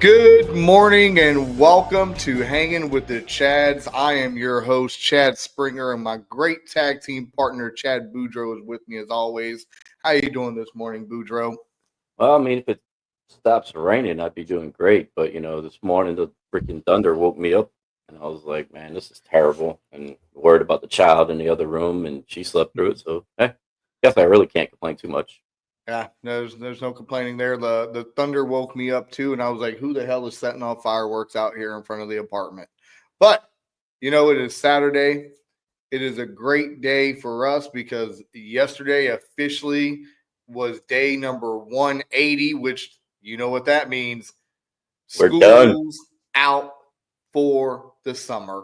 Good morning and welcome to Hangin With The Chads. I am your host, Chad Springer, and my great tag team partner, Chad Boudreaux, is with me as always. How you doing this morning, Boudreaux? Well, I mean, if it stops raining, I'd be doing great. But this morning the freaking thunder woke me up, and I was like, "Man, this is terrible." And worried about the child in the other room, and she slept through it. So, guess I really can't complain too much. Yeah, there's no complaining there. The thunder woke me up too, and I was like, who the hell is setting off fireworks out here in front of the apartment? But it is Saturday. It is a great day for us because yesterday officially was day number 180, which you know what that means. We're done. School's out for the summer.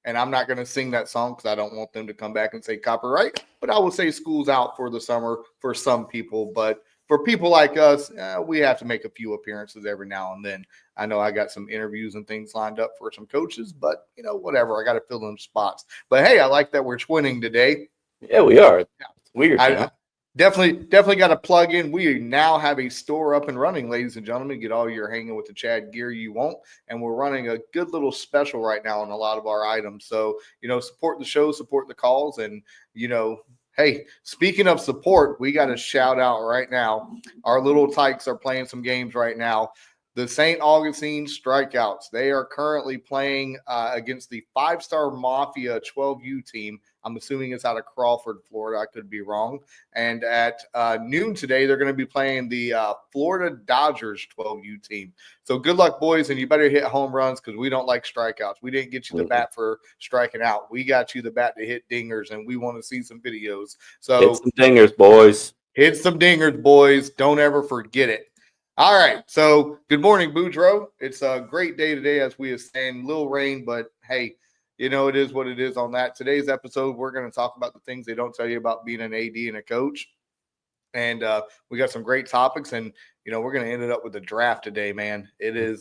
And I'm not going to sing that song because I don't want them to come back and say copyright. But I will say school's out for the summer for some people. But for people like us, we have to make a few appearances every now and then. I know I got some interviews and things lined up for some coaches, but whatever. I got to fill them spots. But hey, I like that we're twinning today. Yeah, we are. It's weird, I definitely got to plug in. We now have a store up and running, ladies and gentlemen. Get all your Hanging with the Chad gear you want, and we're running a good little special right now on a lot of our items. So support the show, support the calls, and hey, speaking of support, we got a shout out right now. Our little tykes are playing some games right now. The St. Augustine Strikeouts. They are currently playing against the 5-Star Mafia 12U team. I'm assuming it's out of Crawford, Florida. I could be wrong. And at noon today, they're going to be playing the Florida Dodgers 12U team. So good luck, boys, and you better hit home runs because we don't like strikeouts. We didn't get you the bat for striking out. We got you the bat to hit dingers, and we want to see some videos. So hit some dingers, boys. hit some dingers, boys. Don't ever forget it. All right. So good morning, Boudreaux. It's a great day today, as we are saying. Little rain, but hey, it is what it is on that. Today's episode, we're going to talk about the things they don't tell you about being an AD and a coach. And we got some great topics, and we're going to end it up with the draft today, man. It's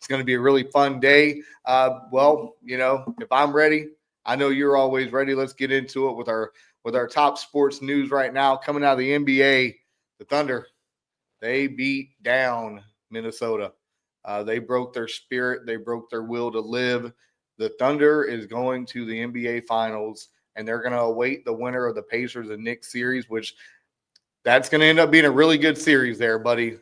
going to be a really fun day. If I'm ready, I know you're always ready. Let's get into it with our top sports news right now. Coming out of the NBA, the Thunder, they beat down Minnesota. They broke their spirit. They broke their will to live. The Thunder is going to the NBA Finals, and they're going to await the winner of the Pacers and Knicks series, which that's going to end up being a really good series there, buddy.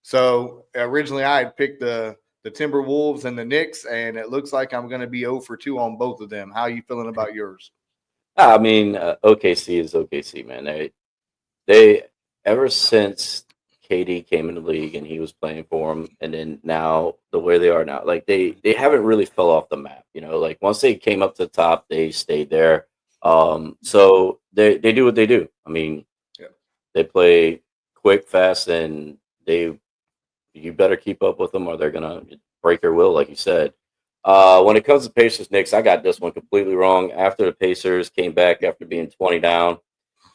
So originally I had picked the Timberwolves and the Knicks, and it looks like I'm going to be 0 for 2 on both of them. How are you feeling about yours? I mean, OKC is OKC, man. They ever since KD came in the league and he was playing for them, and then now the way they are now, like they haven't really fell off the map. Like once they came up to the top, they stayed there. So they do what they do. I mean, yeah. They play quick, fast, and you better keep up with them or they're gonna break your will, like you said. When it comes to Pacers Knicks, I got this one completely wrong. After the Pacers came back after being 20 down,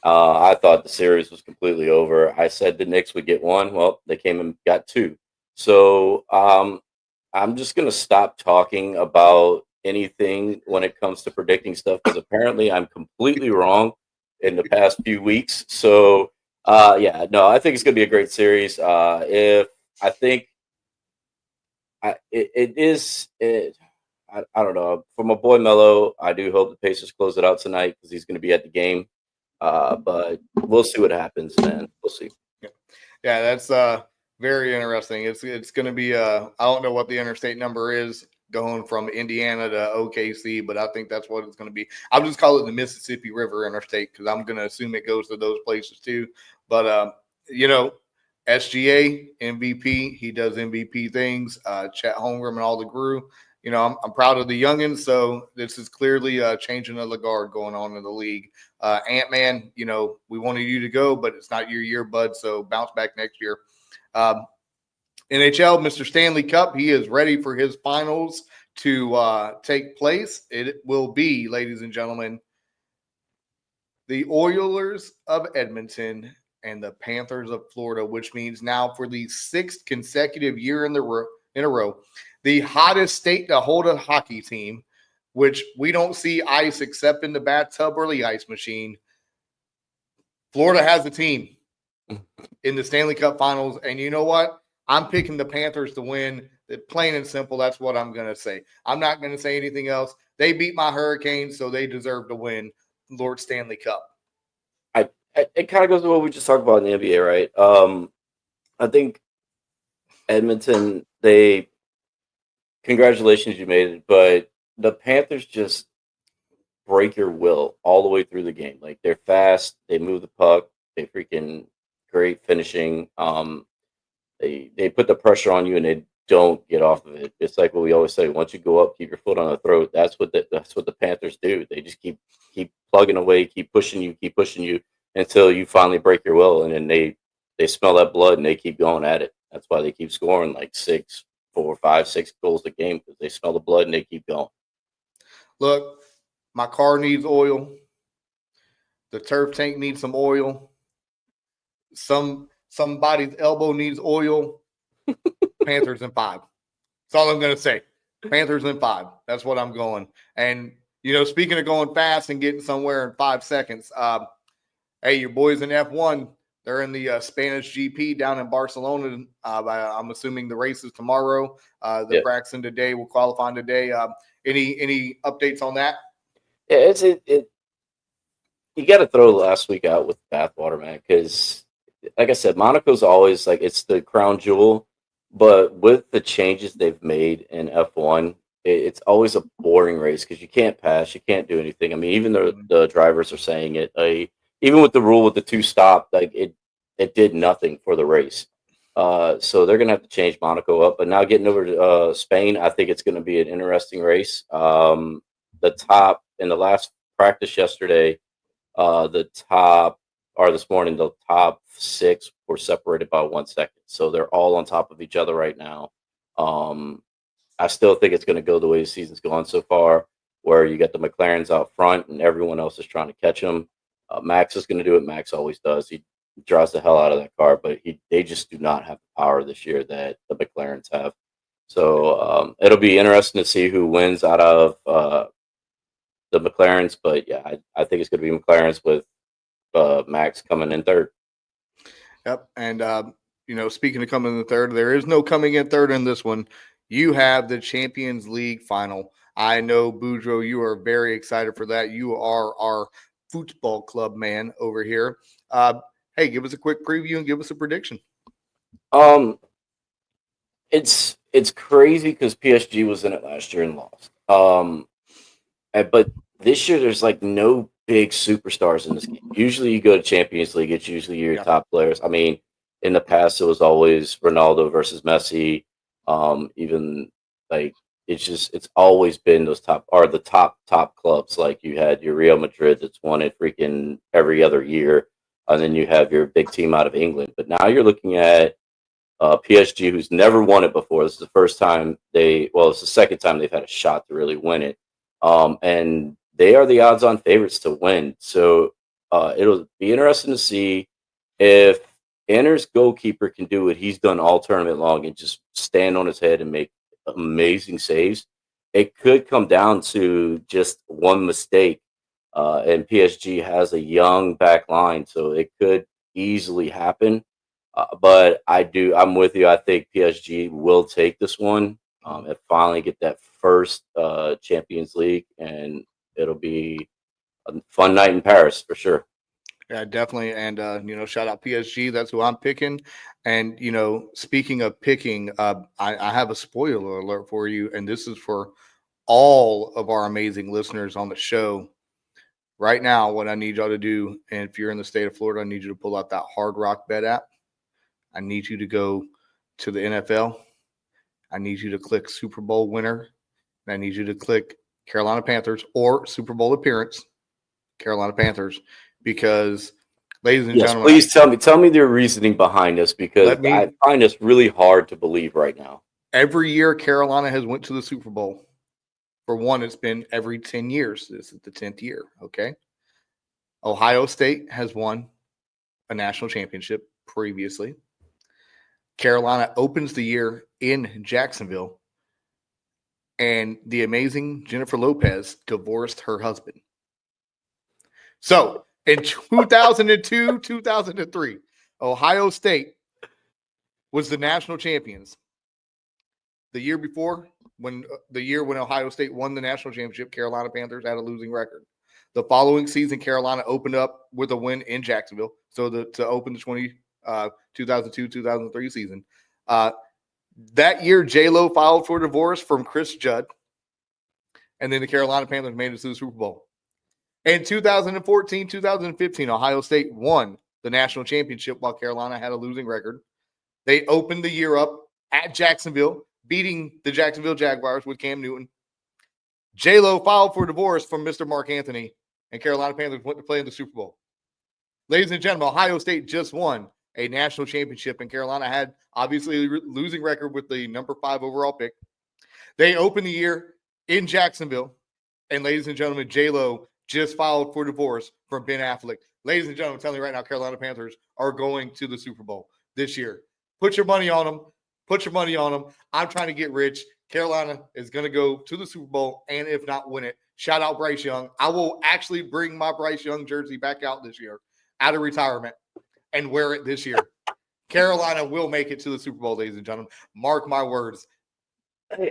I thought the series was completely over. I said the Knicks would get one. Well, they came and got two. So I'm just going to stop talking about anything when it comes to predicting stuff because apparently I'm completely wrong in the past few weeks. So, I think it's going to be a great series. If I think it is, I don't know. For my boy Melo, I do hope the Pacers close it out tonight because he's going to be at the game. But we'll see what happens, man. We'll see. Yeah, that's very interesting. It's going to be I don't know what the interstate number is going from Indiana to OKC, but I think that's what it's going to be. I'll just call it the Mississippi River Interstate because I'm going to assume it goes to those places too. But SGA MVP, he does MVP things. Chet Holmgren and all the crew. I'm proud of the youngins. So this is clearly changing of the guard going on in the league. Ant-Man, we wanted you to go, but it's not your year, bud. So bounce back next year. NHL, Mr. Stanley Cup, he is ready for his finals to take place. It will be, ladies and gentlemen, the Oilers of Edmonton and the Panthers of Florida, which means now for the 6th consecutive year in a row, the hottest state to hold a hockey team, which we don't see ice except in the bathtub or the ice machine. Florida has a team in the Stanley Cup Finals, and you know what? I'm picking the Panthers to win. Plain and simple, that's what I'm going to say. I'm not going to say anything else. They beat my Hurricanes, so they deserve to win Lord Stanley Cup. It kind of goes to what we just talked about in the NBA, right? I think Edmonton, congratulations, you made it, but the Panthers just break your will all the way through the game. Like, they're fast, they move the puck, they freaking great finishing. They put the pressure on you and they don't get off of it. It's like what we always say: once you go up, keep your foot on the throat. That's what the Panthers do. They just keep plugging away, keep pushing you until you finally break your will, and then they smell that blood and they keep going at it. That's why they keep scoring like 6, 4, 5, 6 goals a game, because they smell the blood and they keep going. Look, my car needs oil. The turf tank needs some oil. Somebody's elbow needs oil. Panthers in 5. That's all I'm going to say. Panthers in 5. That's what I'm going. And, speaking of going fast and getting somewhere in 5 seconds, hey, your boys in F1, they're in the Spanish GP down in Barcelona. I'm assuming the race is tomorrow. The Braxton today will qualify today. Any updates on that? Yeah, you got to throw last week out with bathwater, man, because like I said, Monaco's always like, it's the crown jewel, but with the changes they've made in F1, it's always a boring race because you can't pass, you can't do anything. I mean, even the drivers are saying it. Even with the rule with the 2 stop, like it did nothing for the race. So they're gonna have to change Monaco up. But now getting over to Spain, I think it's going to be an interesting race. The top in the last practice yesterday, this morning, the top 6 were separated by 1 second. So they're all on top of each other right now. I still think it's going to go the way the season's gone so far, where you got the McLarens out front and everyone else is trying to catch them. Max is going to do what Max always does. He draws the hell out of that car, but they just do not have the power this year that the McLarens have. So it'll be interesting to see who wins out of the McLarens. But yeah, I think it's going to be McLarens with Max coming in 3rd. Yep. And, speaking of coming in 3rd, there is no coming in 3rd in this one. You have the Champions League final. I know, Boudreaux, you are very excited for that. You are our football club man over here. Hey, give us a quick preview and give us a prediction. It's crazy because PSG was in it last year and lost. But this year there's like no big superstars in this game. Usually you go to Champions League, it's usually your top players. I mean, in the past it was always Ronaldo versus Messi. Even like it's always been those top clubs. Like you had your Real Madrid that's won it freaking every other year, and then you have your big team out of England. But now you're looking at PSG, who's never won it before. This is the first time it's the second time they've had a shot to really win it. And they are the odds-on favorites to win. So it'll be interesting to see if Inter's goalkeeper can do what he's done all tournament long and just stand on his head and make amazing saves. It could come down to just one mistake. And PSG has a young back line, so it could easily happen. But I'm with you. I think PSG will take this one and finally get that first Champions League, and it'll be a fun night in Paris for sure. Yeah, definitely. And, shout out PSG. That's who I'm picking. And, speaking of picking, I have a spoiler alert for you. And this is for all of our amazing listeners on the show. Right now, what I need y'all to do, and if you're in the state of Florida, I need you to pull out that Hard Rock Bet app. I need you to go to the NFL. I need you to click Super Bowl winner. And I need you to click Carolina Panthers or Super Bowl appearance, Carolina Panthers. Because, ladies and gentlemen, please tell me their reasoning behind this, because I find this really hard to believe right now. Every year Carolina has went to the Super Bowl. For one, it's been every 10 years. This is the 10th year, okay? Ohio State has won a national championship previously. Carolina opens the year in Jacksonville, and the amazing Jennifer Lopez divorced her husband. So, in 2002, 2003, Ohio State was the national champions. The year before, when Ohio State won the national championship, Carolina Panthers had a losing record. The following season, Carolina opened up with a win in Jacksonville, so to open the 2002-2003 season. That year, J-Lo filed for divorce from Chris Judd, and then the Carolina Panthers made it to the Super Bowl. In 2014-2015, Ohio State won the national championship while Carolina had a losing record. They opened the year up at Jacksonville, beating the Jacksonville Jaguars with Cam Newton. J-Lo filed for divorce from Mr. Mark Anthony, and Carolina Panthers went to play in the Super Bowl. Ladies and gentlemen, Ohio State just won a national championship, and Carolina had obviously a losing record with the number 5 overall pick. They opened the year in Jacksonville, and ladies and gentlemen, J-Lo just filed for divorce from Ben Affleck. Ladies and gentlemen, I'm telling you right now, Carolina Panthers are going to the Super Bowl this year. Put your money on them. Put your money on them. I'm trying to get rich. Carolina is going to go to the Super Bowl, and if not, win it. Shout out Bryce Young. I will actually bring my Bryce Young jersey back out this year, out of retirement, and wear it this year. Carolina will make it to the Super Bowl, ladies and gentlemen. Mark my words.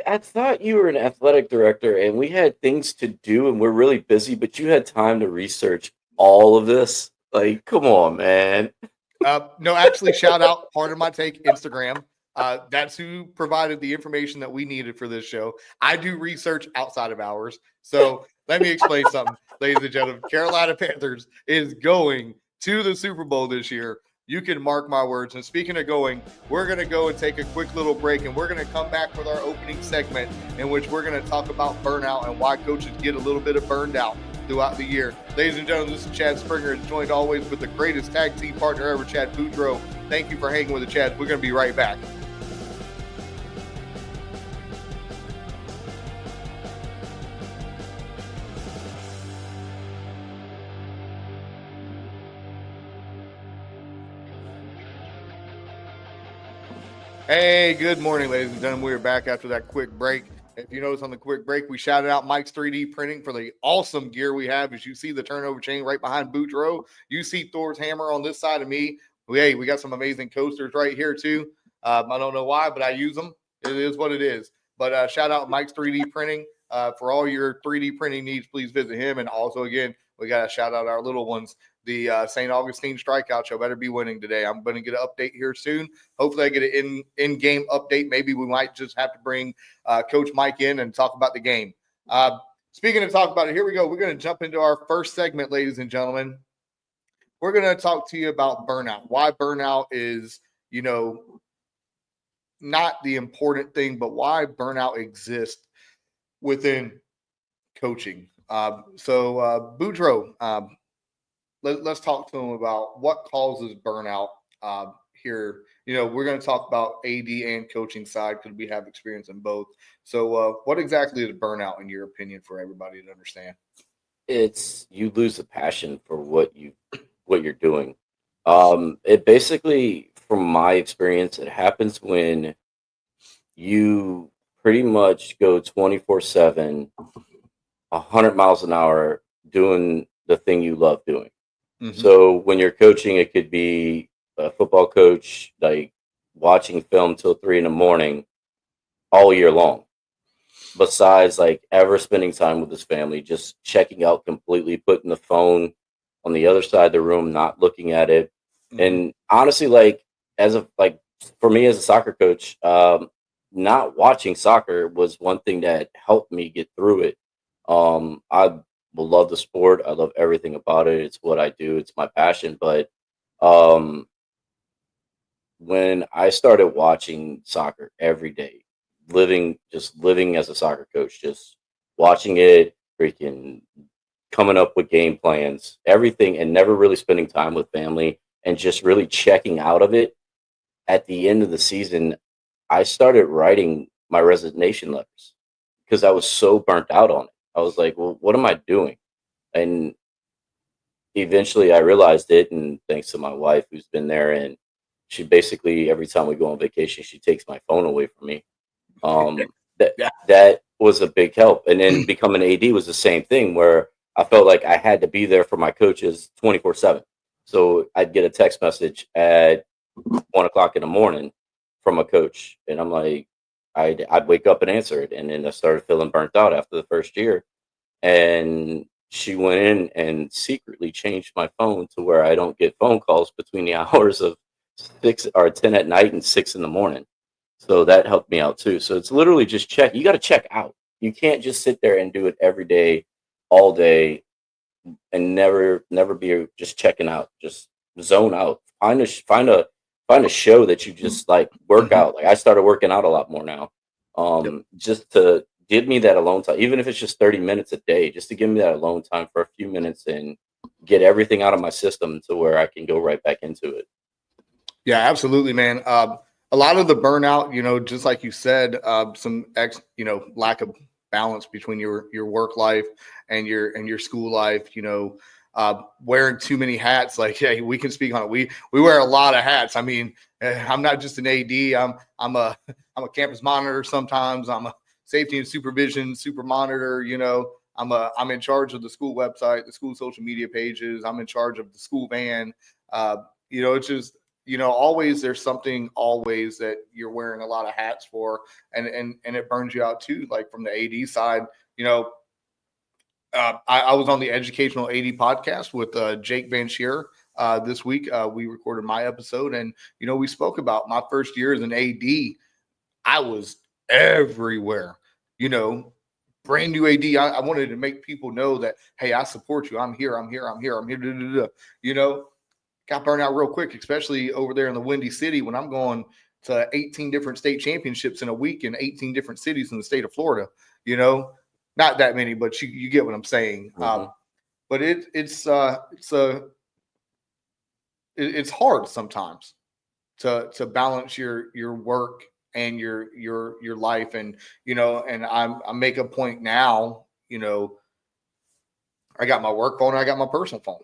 I thought you were an athletic director, and we had things to do, and we're really busy, but you had time to research all of this. Like, come on, man. No, actually, shout out Part of My Take Instagram. That's who provided the information that we needed for this show. I do research outside of hours. So let me explain something, ladies and gentlemen. Carolina Panthers is going to the Super Bowl this year. You can mark my words. And speaking of going, we're going to go and take a quick little break, and we're going to come back with our opening segment in which we're going to talk about burnout and why coaches get a little bit of burned out throughout the year. Ladies and gentlemen, this is Chad Springer, joined always with the greatest tag team partner ever, Chad Boudreaux. Thank you for hanging with the Chads. We're going to be right back. Hey, good morning, ladies and gentlemen. We're back after that quick break. If you notice on the quick break, we shouted out Mike's 3D printing for the awesome gear we have. As you see the turnover chain right behind Boudreaux, you see Thor's hammer on this side of me. We got some amazing coasters right here too. I don't know why, but I use them. It is what it is. But shout out Mike's 3D printing for all your 3D printing needs. Please visit him. And also, again, we got to shout out our little ones. The St. Augustine Strikeout Show better be winning today. I'm going to get an update here soon. Hopefully I get an in-game update. Maybe we might just have to bring Coach Mike in and talk about the game. Speaking of talk about it, here we go. We're going to jump into our first segment, ladies and gentlemen. We're going to talk to you about burnout. Why burnout is, not the important thing, but why burnout exists within coaching. So Boudreaux, let's talk to him about what causes burnout here. We're going to talk about AD and coaching side because we have experience in both. So what exactly is burnout in your opinion for everybody to understand? It's you lose the passion for what you're doing. It basically, from my experience, it happens when you pretty much go 24/7, 100 miles an hour doing the thing you love doing. Mm-hmm. So when you're coaching, it could be a football coach, like watching film till 3 a.m. all year long. Besides, like, ever spending time with his family, just checking out completely, putting the phone on the other side of the room, not looking at it. Mm-hmm. And honestly, for me as a soccer coach, not watching soccer was one thing that helped me get through it. I love the sport. I love everything about it. It's what I do. It's my passion. But when I started watching soccer every day, living as a soccer coach, just watching it, freaking coming up with game plans, everything, and never really spending time with family and just really checking out of it. At the end of the season, I started writing my resignation letters because I was so burnt out on it. I was like, well, what am I doing? And eventually I realized it, and thanks to my wife who's been there, and she basically, every time we go on vacation, she takes my phone away from me. That was a big help. And then becoming AD was the same thing, where I felt like I had to be there for my coaches 24/7. So I'd get a text message at 1 o'clock in the morning from a coach, and I'm like, I'd wake up and answer it, and then I started feeling burnt out after the first year, and she went in and secretly changed my phone to where I don't get phone calls between the hours of 6 or 10 at night and 6 in the morning. So that helped me out too. So it's literally just check. You got to check out. You can't just sit there and do it every day, all day, and never be just checking out. Just zone out. Find a show that you just like work out. Like I started working out a lot more now. Just to give me that alone time, even if it's just 30 minutes a day, just to give me that alone time for a few minutes and get everything out of my system to where I can go right back into it. Yeah, absolutely, man. A lot of the burnout, just like you said, some lack of balance between your work life and your school life, wearing too many hats. Like, hey, we can speak on it. We wear a lot of hats. I mean, I'm not just an AD. I'm a campus monitor. Sometimes I'm a safety and supervision super monitor. I'm in charge of the school website, the school social media pages. I'm in charge of the school van. It's just, always there's something always that you're wearing a lot of hats for, and it burns you out too. Like from the AD side, I was on the Educational AD podcast with Jake Van Sheer this week. We recorded my episode, and we spoke about my first year as an AD. I was everywhere, brand new AD. I wanted to make people know that, hey, I support you. I'm here. Got burned out real quick, especially over there in the Windy City when I'm going to 18 different state championships in a week in 18 different cities in the state of Florida. Not that many, but you get what I'm saying. But it's hard sometimes to balance your work and your life, and I make a point now. I got my work phone, I got my personal phone.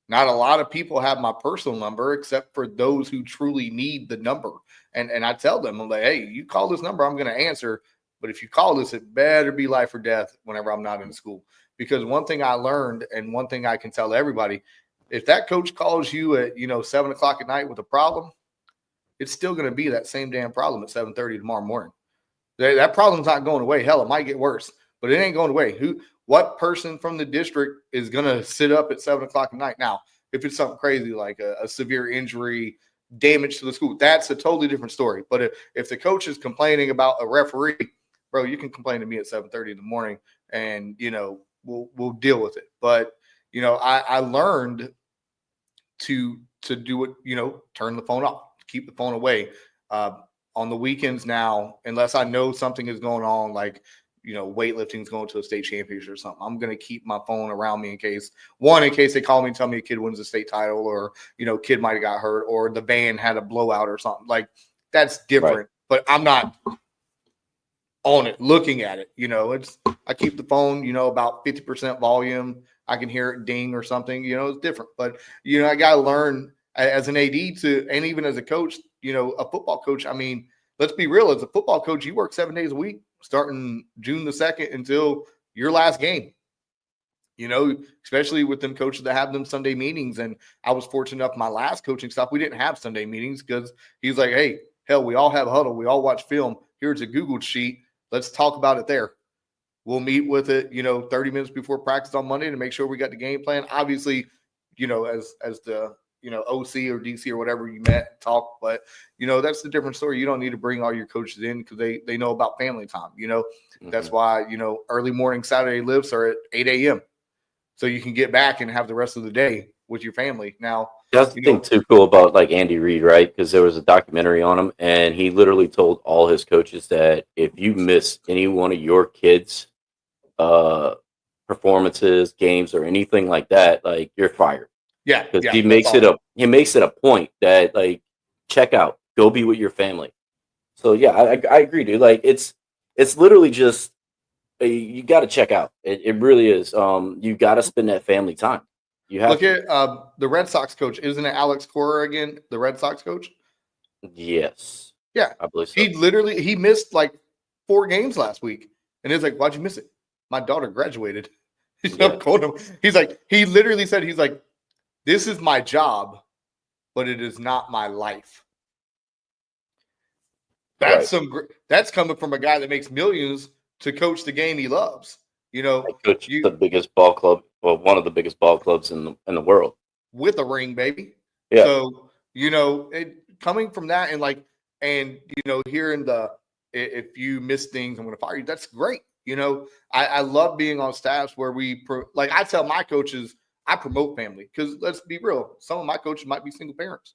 Not a lot of people have my personal number except for those who truly need the number. And I tell them, I'm like, hey, you call this number, I'm going to answer. But if you call this, it better be life or death whenever I'm not in school. Because one thing I learned, and one thing I can tell everybody, if that coach calls you at 7:00 at night with a problem, it's still going to be that same damn problem at 7:30 tomorrow morning. That problem's not going away. Hell, it might get worse, but it ain't going away. What person from the district is going to sit up at 7:00 at night? Now, if it's something crazy like a severe injury, damage to the school, that's a totally different story. But if the coach is complaining about a referee, bro, you can complain to me at 7:30 in the morning, and we'll deal with it. But I learned to do it. Turn the phone off, keep the phone away. On the weekends now, unless I know something is going on, like weightlifting is going to a state championship or something, I'm going to keep my phone around me in case they call me and tell me a kid wins a state title, or kid might have got hurt, or the van had a blowout or something. Like, that's different. Right. But I'm not on it looking at it. I keep the phone about 50% volume. I can hear it ding or something. It's different. But I got to learn as an AD and even as a coach, a football coach. I mean, let's be real. As a football coach, you work 7 days a week, starting June the 2nd until your last game. Especially with them coaches that have them Sunday meetings. And I was fortunate enough, my last coaching staff, we didn't have Sunday meetings because he's like, hey, hell, we all have a huddle. We all watch film. Here's a Google sheet. Let's talk about it there. We'll meet with it, 30 minutes before practice on Monday to make sure we got the game plan. Obviously, as the OC or DC or whatever you met and talk, but that's the different story. You don't need to bring all your coaches in because they know about family time. That's why early morning Saturday lifts are at 8 a.m. so you can get back and have the rest of the day with your family. Now, that's the thing too cool about like Andy Reid, right? Because there was a documentary on him, and he literally told all his coaches that if you miss any one of your kids' performances, games, or anything like that, like, you're fired. Yeah, because he makes it a point that, like, check out, go be with your family. So yeah, I agree, dude. Like, it's literally just you got to check out. It really is. You got to spend that family time. You have look at the Red Sox coach. Isn't it Alex Cora again? The Red Sox coach. Yes. Yeah, I believe so. He missed like 4 games last week, and he's like, "Why'd you miss it?" My daughter graduated. He's like, he literally said, he's like, this is my job, but it is not my life. That's that's coming from a guy that makes millions to coach the game he loves. You know, I coach the biggest ball club, well, one of the biggest ball clubs in the world, with a ring, baby. Yeah. So, you know, coming from that and hearing if you miss things, I'm going to fire you. That's great. You know, I love being on staffs where I tell my coaches, I promote family because let's be real. Some of my coaches might be single parents.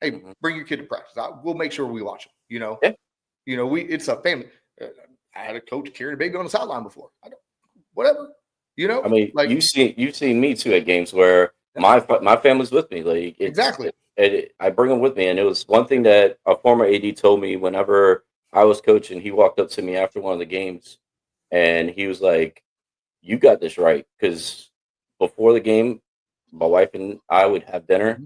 Hey, bring your kid to practice. We'll make sure we watch them. You know, it's a family. I had a coach carrying a baby on the sideline before. Whatever. You know, I mean, you've seen me too at games where my family's with me. Like exactly. I bring them with me, and it was one thing that a former AD told me whenever I was coaching. He walked up to me after one of the games, and he was like, "You got this right." Because before the game, my wife and I would have dinner.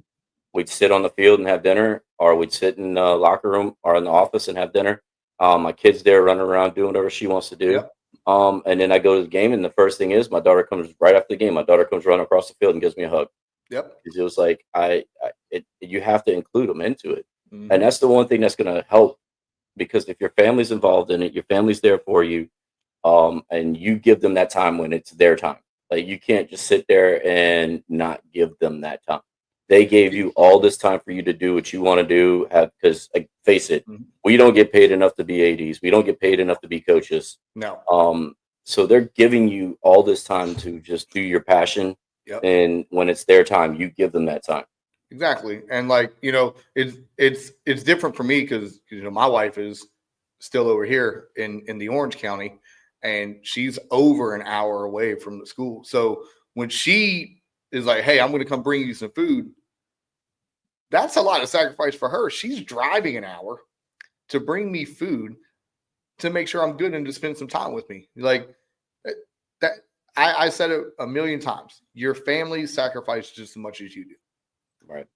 We'd sit on the field and have dinner, or we'd sit in the locker room or in the office and have dinner. My kid's there running around doing whatever she wants to do. Yep. And then I go to the game, and the first thing is my daughter comes right after the game. My daughter comes running across the field and gives me a hug. Yep. It was like you have to include them into it, and that's the one thing that's going to help. Because if your family's involved in it, your family's there for you, and you give them that time when it's their time. Like you can't just sit there and not give them that time. They gave you all this time for you to do what you want to do. Because face it, we don't get paid enough to be ADs. We don't get paid enough to be coaches. No. So they're giving you all this time to just do your passion. Yep. And when it's their time, you give them that time. Exactly. And it's different for me because my wife is still over here in the Orange County, and she's over an hour away from the school. So when she is like, "Hey, I'm going to come bring you some food," that's a lot of sacrifice for her. She's driving an hour to bring me food to make sure I'm good and to spend some time with me. Like that, I said it a million times. Your family sacrifices just as much as you do. Right.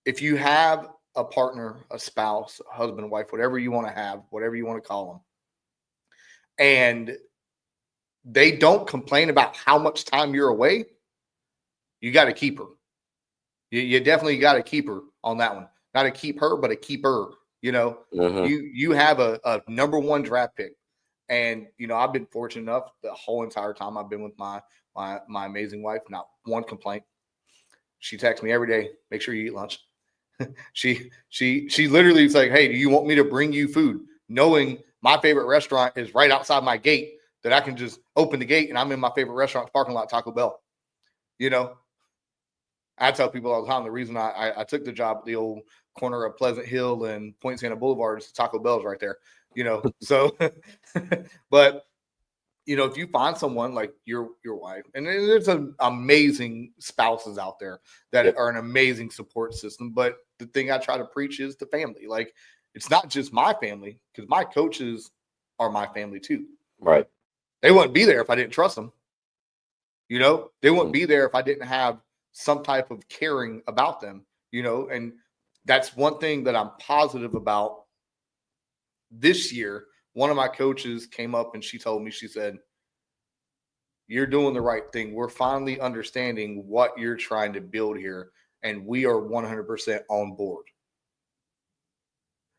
If you have a partner, a spouse, a husband, wife, whatever you want to have, whatever you want to call them, and they don't complain about how much time you're away, you got to keep her. You definitely got to keep her on that one. Not to keep her, but a keeper. You have a number one draft pick, and I've been fortunate enough the whole entire time I've been with my amazing wife. Not one complaint. She texts me every day. Make sure you eat lunch. she literally is like, "Hey, do you want me to bring you food?" Knowing my favorite restaurant is right outside my gate, that I can just open the gate and I'm in my favorite restaurant parking lot, Taco Bell. I tell people all the time the reason I took the job at the old corner of Pleasant Hill and Point Santa Boulevard is Taco Bell's right there. So, but if you find someone like your wife, and there's some amazing spouses out there that are an amazing support system. But the thing I try to preach is the family. Like, it's not just my family, because my coaches are my family too. Right. They wouldn't be there if I didn't trust them. They wouldn't be there if I didn't have some type of caring about them, and that's one thing that I'm positive about this year. One of my coaches came up and she told me, she said, "You're doing the right thing. We're finally understanding what you're trying to build here, and we are 100% on board."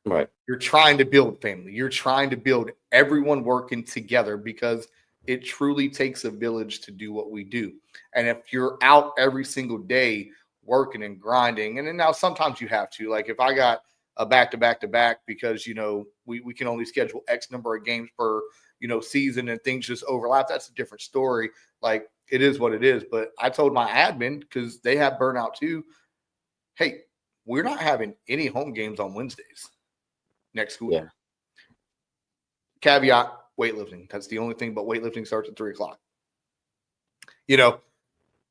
Right. You're trying to build family. You're trying to build everyone working together, because it truly takes a village to do what we do. And if you're out every single day working and grinding, and then now sometimes you have to, like if I got a back-to-back because, we can only schedule X number of games per, season, and things just overlap. That's a different story. Like, it is what it is. But I told my admin, because they have Burnout too, "Hey, we're not having any home games on Wednesdays next school year. Caveat, weightlifting. That's the only thing, but weightlifting starts at 3:00.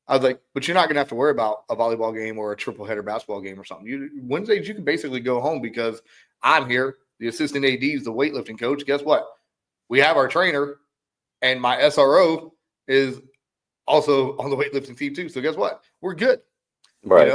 I was like, but you're not going to have to worry about a volleyball game or a triple header basketball game or something. Wednesdays, you can basically go home, because I'm here. The assistant AD is the weightlifting coach. Guess what? We have our trainer, and my SRO is also on the weightlifting team too. So guess what? We're good. Right.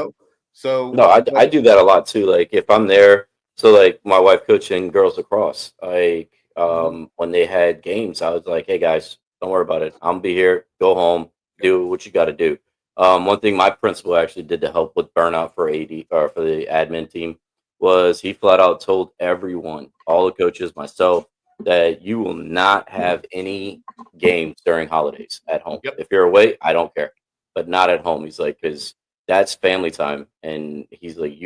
So no, I do that a lot too. Like if I'm there, so like my wife coaching girls lacrosse, like when they had games, I was like, "Hey guys, don't worry about it. I'm gonna be here. Go home, do what you got to do." One thing my principal actually did to help with Burnout for AD or for the admin team, was he flat out told everyone, all the coaches, myself, that you will not have any games during holidays at home. Yep. If you're away, I don't care, but not at home. He's like, because that's family time, and he's like,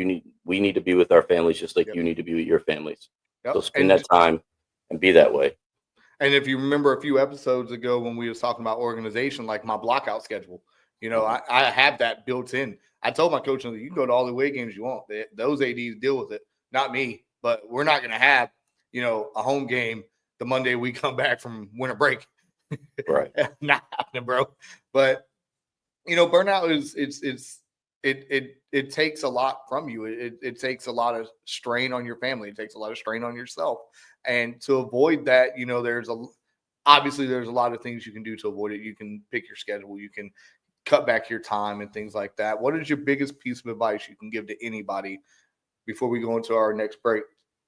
we need to be with our families just like Yep. you need to be with your families. Yep. So spend that time and be that way. And if you remember a few episodes ago when we was talking about organization, like my blockout schedule, I have that built in. I told my coach, you can go to all the away games you want. Those ADs deal with it, not me. But we're not going to have, a home game the Monday we come back from winter break. Right. Not happening, bro. But burnout is it takes a lot from you. It takes a lot of strain on your family. It takes a lot of strain on yourself. And to avoid that, obviously there's a lot of things you can do to avoid it. You can pick your schedule. You can cut back your time and things like that. What is your biggest piece of advice you can give to anybody before we go into our next break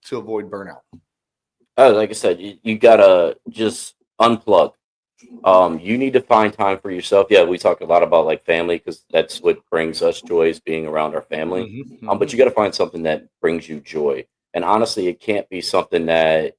to avoid burnout? Like I said, you gotta just unplug. You need to find time for yourself. Yeah, we talk a lot about like family because that's what brings us joy is being around our family. But you got to find something that brings you joy. And honestly, it can't be something that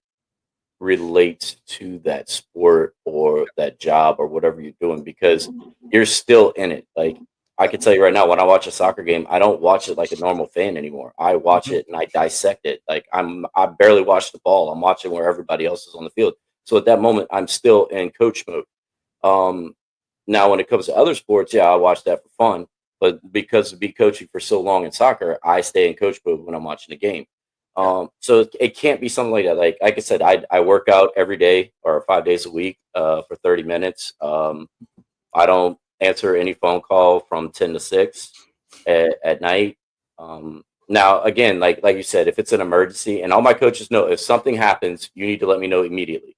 relates to that sport or that job or whatever you're doing because you're still in it. Like I can tell you right now, when I watch a soccer game, I don't watch it like a normal fan anymore. I watch it and I dissect it. Like I barely watch the ball. I'm watching where everybody else is on the field. So at that moment, I'm still in coach mode. Now, when it comes to other sports, yeah, I watch that for fun. But because of be coaching for so long in soccer, I stay in coach mode when I'm watching the game. So it can't be something like that. Like I said, I work out every day or 5 days a week for 30 minutes. I don't answer any phone call from 10 to 6 at night. Now, again, like you said, if it's an emergency, and all my coaches know, if something happens, you need to let me know immediately.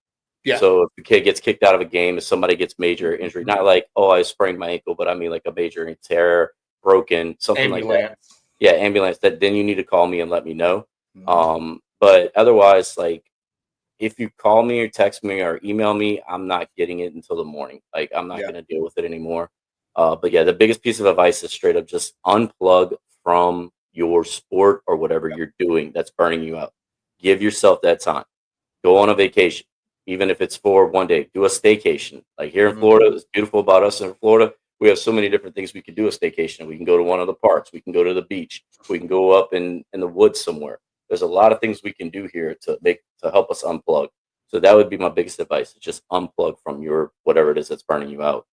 Yeah. So if the kid gets kicked out of a game, if somebody gets major injury, not like, oh, I sprained my ankle, but I mean like a major tear, broken, something like that. Yeah, ambulance. Then you need to call me and let me know. But otherwise, like if you call me or text me or email me, I'm not getting it until the morning. Like I'm not going to deal with it anymore. But yeah, the biggest piece of advice is straight up just unplug from your sport or whatever you're doing that's burning you out. Give yourself that time. Go on a vacation, even if it's for one day. Do a staycation. Like here in Florida, it's beautiful about us in Florida. We have so many different things we can do a staycation. We can go to one of the parks. We can go to the beach. We can go up in the woods somewhere. There's a lot of things we can do here to help us unplug. So that would be my biggest advice. Just unplug from your whatever it is that's burning you out.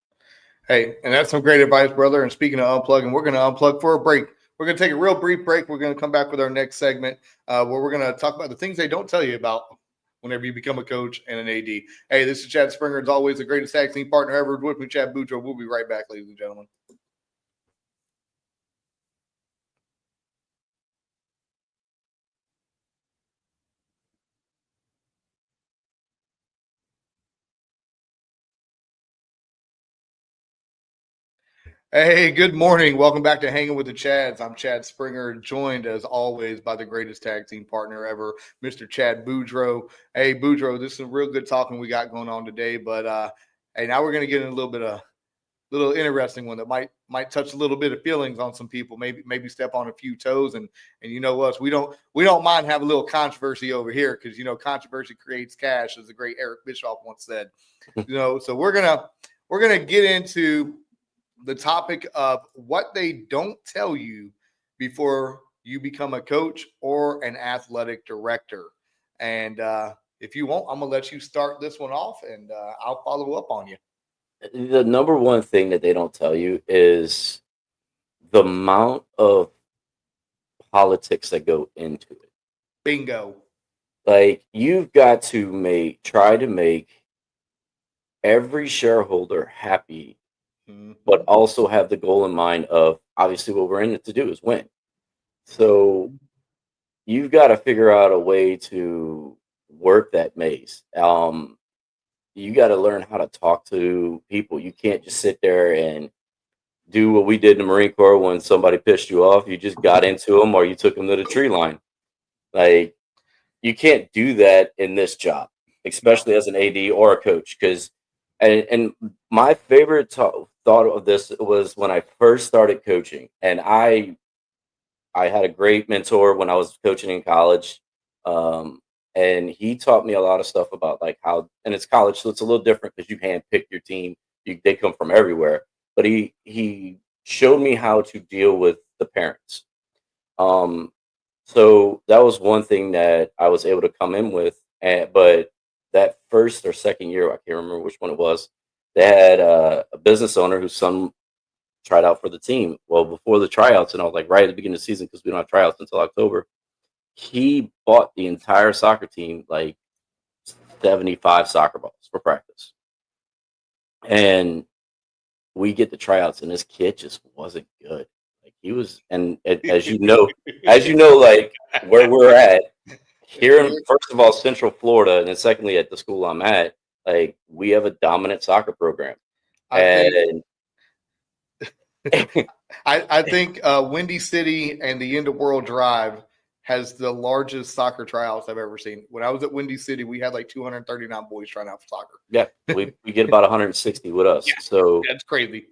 Hey, and that's some great advice, brother. And speaking of unplugging, we're going to unplug for a break. We're going to take a real brief break. We're going to come back with our next segment where we're going to talk about the things they don't tell you about whenever you become a coach and an AD. Hey, this is Chad Springer. As always, the greatest tag team partner ever. With me, Chad Boudreaux. We'll be right back, ladies and gentlemen. Hey, good morning. Welcome back to Hanging with the Chads. I'm Chad Springer, joined as always by the greatest tag team partner ever, Mr. Chad Boudreaux. Hey, Boudreaux, this is a real good talking we got going on today. But hey, now we're going to get in a little interesting one that might touch a little bit of feelings on some people. Maybe step on a few toes. And you know us, we don't mind having a little controversy over here because controversy creates cash, as the great Eric Bischoff once said. So we're gonna get into the topic of what they don't tell you before you become a coach or an athletic director. And if you want, I'm going to let you start this one off and I'll follow up on you. The number one thing that they don't tell you is the amount of politics that go into it. Bingo. Like you've got to try to make every shareholder happy, but also have the goal in mind of obviously what we're in it to do is win. So you've got to figure out a way to work that maze. You got to learn how to talk to people. You can't just sit there and do what we did in the Marine Corps when somebody pissed you off. You just got into them or you took them to the tree line. Like you can't do that in this job, especially as an AD or a coach. Because and my favorite thought of this was when I first started coaching, and I I had a great mentor when I was coaching in college. And he taught me a lot of stuff about like how, and it's college, so it's a little different because you handpick your team. They come from everywhere. But he showed me how to deal with the parents. Um, so that was one thing that I was able to come in with. But that first or second year, I can't remember which one it was. They had a business owner whose son tried out for the team. Well, before the tryouts, and I was like right at the beginning of the season because we don't have tryouts until October. He bought the entire soccer team like 75 soccer balls for practice, and we get the tryouts, and this kid just wasn't good. Like he was, and as you know, like where we're at here in first of all Central Florida, and then secondly at the school I'm at, like we have a dominant soccer program, I think and I think Windy City and the End of World Drive has the largest soccer tryouts I've ever seen. When I was at Windy City, we had like 239 boys trying out for soccer. yeah, we get about 160 with us. Yeah, So that's crazy.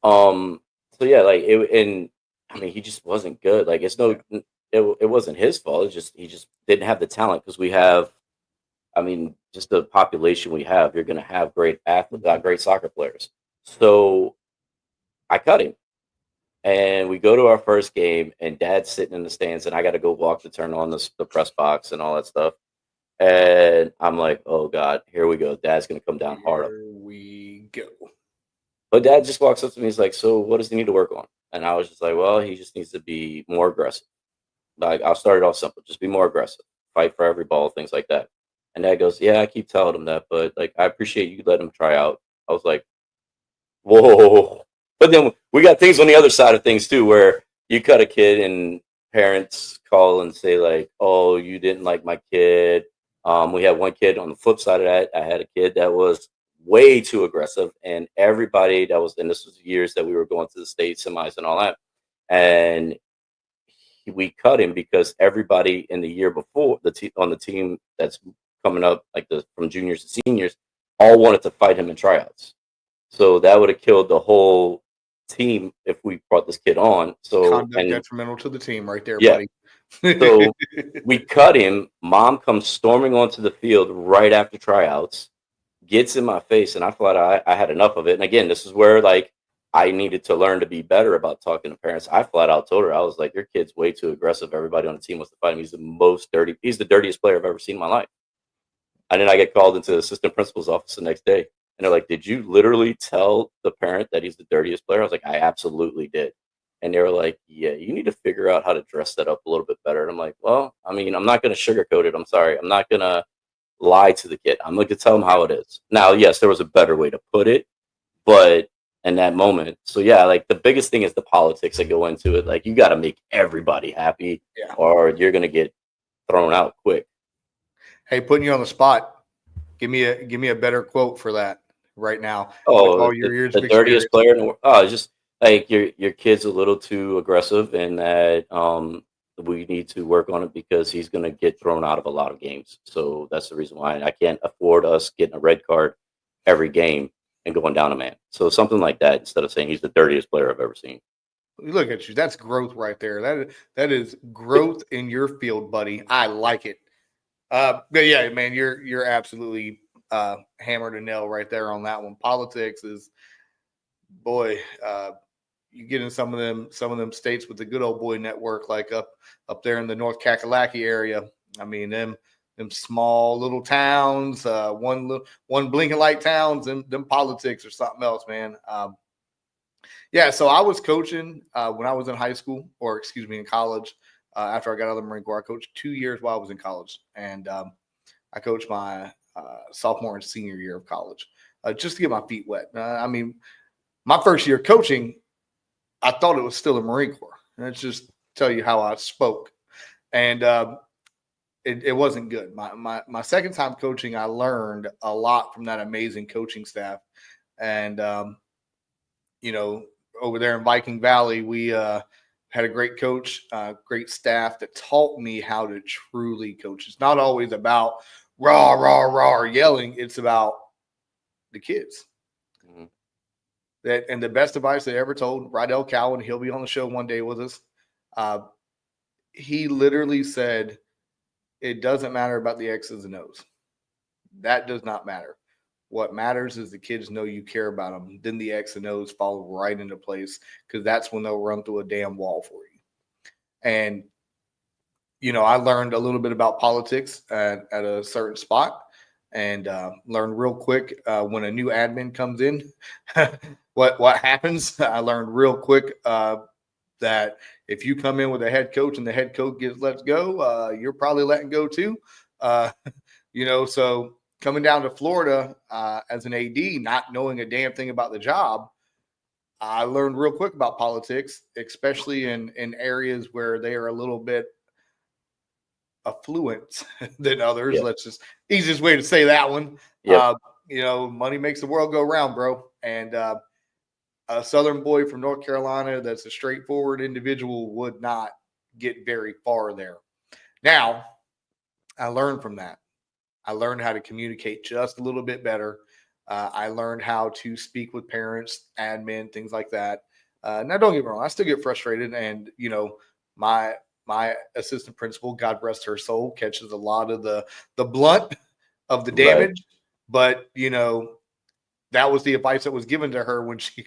so yeah, like it, and I mean, he just wasn't good. Like it wasn't his fault. It's just he just didn't have the talent because we have, I mean, just the population we have. You're going to have great athletes, great soccer players. So I cut him, and we go to our first game, and Dad's sitting in the stands, and I got to go walk to turn on the press box and all that stuff. And I'm like, oh God, here we go. Dad's going to come down hard. Here we go. But Dad just walks up to me. He's like, so what does he need to work on? And I was just like, well, he just needs to be more aggressive. Like, I'll start it off simple. Just be more aggressive. Fight for every ball, things like that. And Dad goes, yeah, I keep telling him that, but like, I appreciate you letting him try out. I was like, whoa. But then we got things on the other side of things too, where you cut a kid and parents call and say like, oh, you didn't like my kid. We had one kid on the flip side of that. I had a kid that was way too aggressive, and everybody that was, and this was years that we were going to the state semis and all that, and we cut him because everybody in the year before on the team that's coming up, like from juniors to seniors, all wanted to fight him in tryouts. So that would have killed the whole team if we brought this kid on. So Conduct detrimental to the team, right there, yeah, buddy. so we cut him. Mom comes storming onto the field right after tryouts, gets in my face, and I thought I had enough of it. And again, this is where like I needed to learn to be better about talking to parents. I flat out told her, I was like, your kid's way too aggressive. Everybody on the team wants to fight him. He's the most dirty. He's the dirtiest player I've ever seen in my life. And then I get called into the assistant principal's office the next day. And they're like, did you literally tell the parent that he's the dirtiest player? I was like, I absolutely did. And they were like, yeah, you need to figure out how to dress that up a little bit better. And I'm like, well, I mean, I'm not going to sugarcoat it. I'm sorry. I'm not going to lie to the kid. I'm going to tell him how it is. Now, yes, there was a better way to put it, but in that moment. So yeah, like the biggest thing is the politics that go into it. Like you got to make everybody happy or you're going to get thrown out quick. Hey, putting you on the spot. Give me a better quote for that right now. Oh, all your years the dirtiest player in the world. Oh, it's just like your kid's a little too aggressive, and that we need to work on it because he's going to get thrown out of a lot of games. So that's the reason why I can't afford us getting a red card every game and going down a man. So something like that instead of saying he's the dirtiest player I've ever seen. Look at you. That's growth right there. That is growth in your field, buddy. I like it. But yeah, man, you're absolutely hammered a nail right there on that one. Politics is, boy, you get in some of them states with the good old boy network, like up there in the North Kakalaki area. I mean, them small little towns, one blinking light towns, and them politics or something else, man. Yeah, so I was coaching when I was in high school, or excuse me, in college. After I got out of the Marine Corps, I coached 2 years while I was in college, and I coached my sophomore and senior year of college just to get my feet wet. I mean, my first year coaching, I thought it was still the Marine Corps, and it's just tell you how I spoke, and it wasn't good. My second time coaching, I learned a lot from that amazing coaching staff, and you know, over there in Viking Valley, we had a great coach, great staff that taught me how to truly coach. It's not always about rah, rah, rah, yelling. It's about the kids. Mm-hmm. And the best advice they ever told, Rydell Cowan, he'll be on the show one day with us. he literally said, it doesn't matter about the X's and O's. That does not matter. What matters is the kids know you care about them. Then the X and O's fall right into place, because that's when they'll run through a damn wall for you. And, I learned a little bit about politics at a certain spot, and learned real quick when a new admin comes in, what happens. I learned real quick that if you come in with a head coach and the head coach gets let go, you're probably letting go too. So coming down to Florida as an AD, not knowing a damn thing about the job, I learned real quick about politics, especially in areas where they are a little bit affluent than others. Yeah. Let's just, easiest way to say that one. Yep. Money makes the world go round, bro. And a Southern boy from North Carolina that's a straightforward individual would not get very far there. Now, I learned from that. I learned how to communicate just a little bit better. I learned how to speak with parents, admin, things like that. Now, don't get me wrong, I still get frustrated, and my assistant principal, God rest her soul, catches a lot of the blunt of the damage. Right. But that was the advice that was given to her when she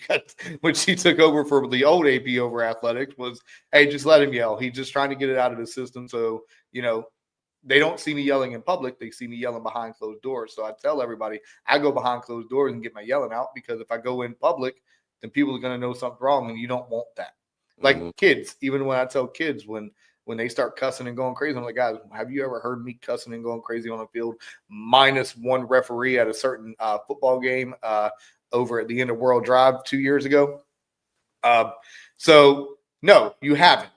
took over for the old AP over athletics was, hey, just let him yell. He's just trying to get it out of the system. So, they don't see me yelling in public. They see me yelling behind closed doors. So I tell everybody, I go behind closed doors and get my yelling out, because if I go in public, then people are going to know something's wrong, and you don't want that. Like kids, even when I tell kids when they start cussing and going crazy, I'm like, guys, have you ever heard me cussing and going crazy on the field? Minus one referee at a certain football game over at the End of World Drive 2 years ago. So no, you haven't.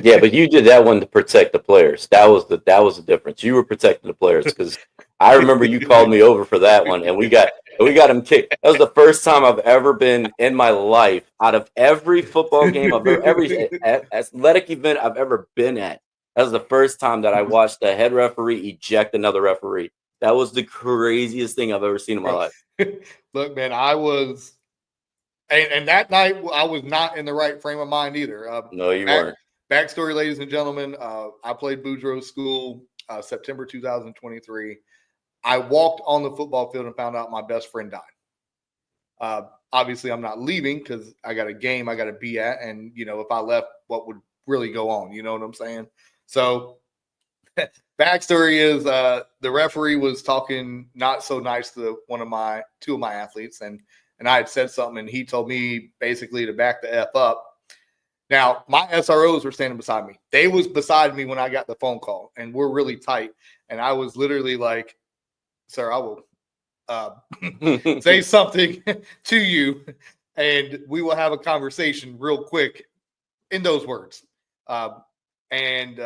Yeah, but you did that one to protect the players. That was the difference. You were protecting the players, because I remember you called me over for that one, and we got him kicked. That was the first time I've ever been in my life, out of every football game I've ever, every athletic event I've ever been at. That was the first time that I watched the head referee eject another referee. That was the craziest thing I've ever seen in my life. Look, man, I was, and that night I was not in the right frame of mind either. No, you weren't. Backstory, ladies and gentlemen, I played Boudreaux School September 2023. I walked on the football field and found out my best friend died. Obviously, I'm not leaving because I got a game I got to be at. And, if I left, what would really go on? You know what I'm saying? So backstory is the referee was talking not so nice to two of my athletes. And I had said something, and he told me basically to back the F up. Now, my SROs were standing beside me. They was beside me when I got the phone call, and we're really tight. And I was literally like, sir, I will say something to you, and we will have a conversation real quick in those words. And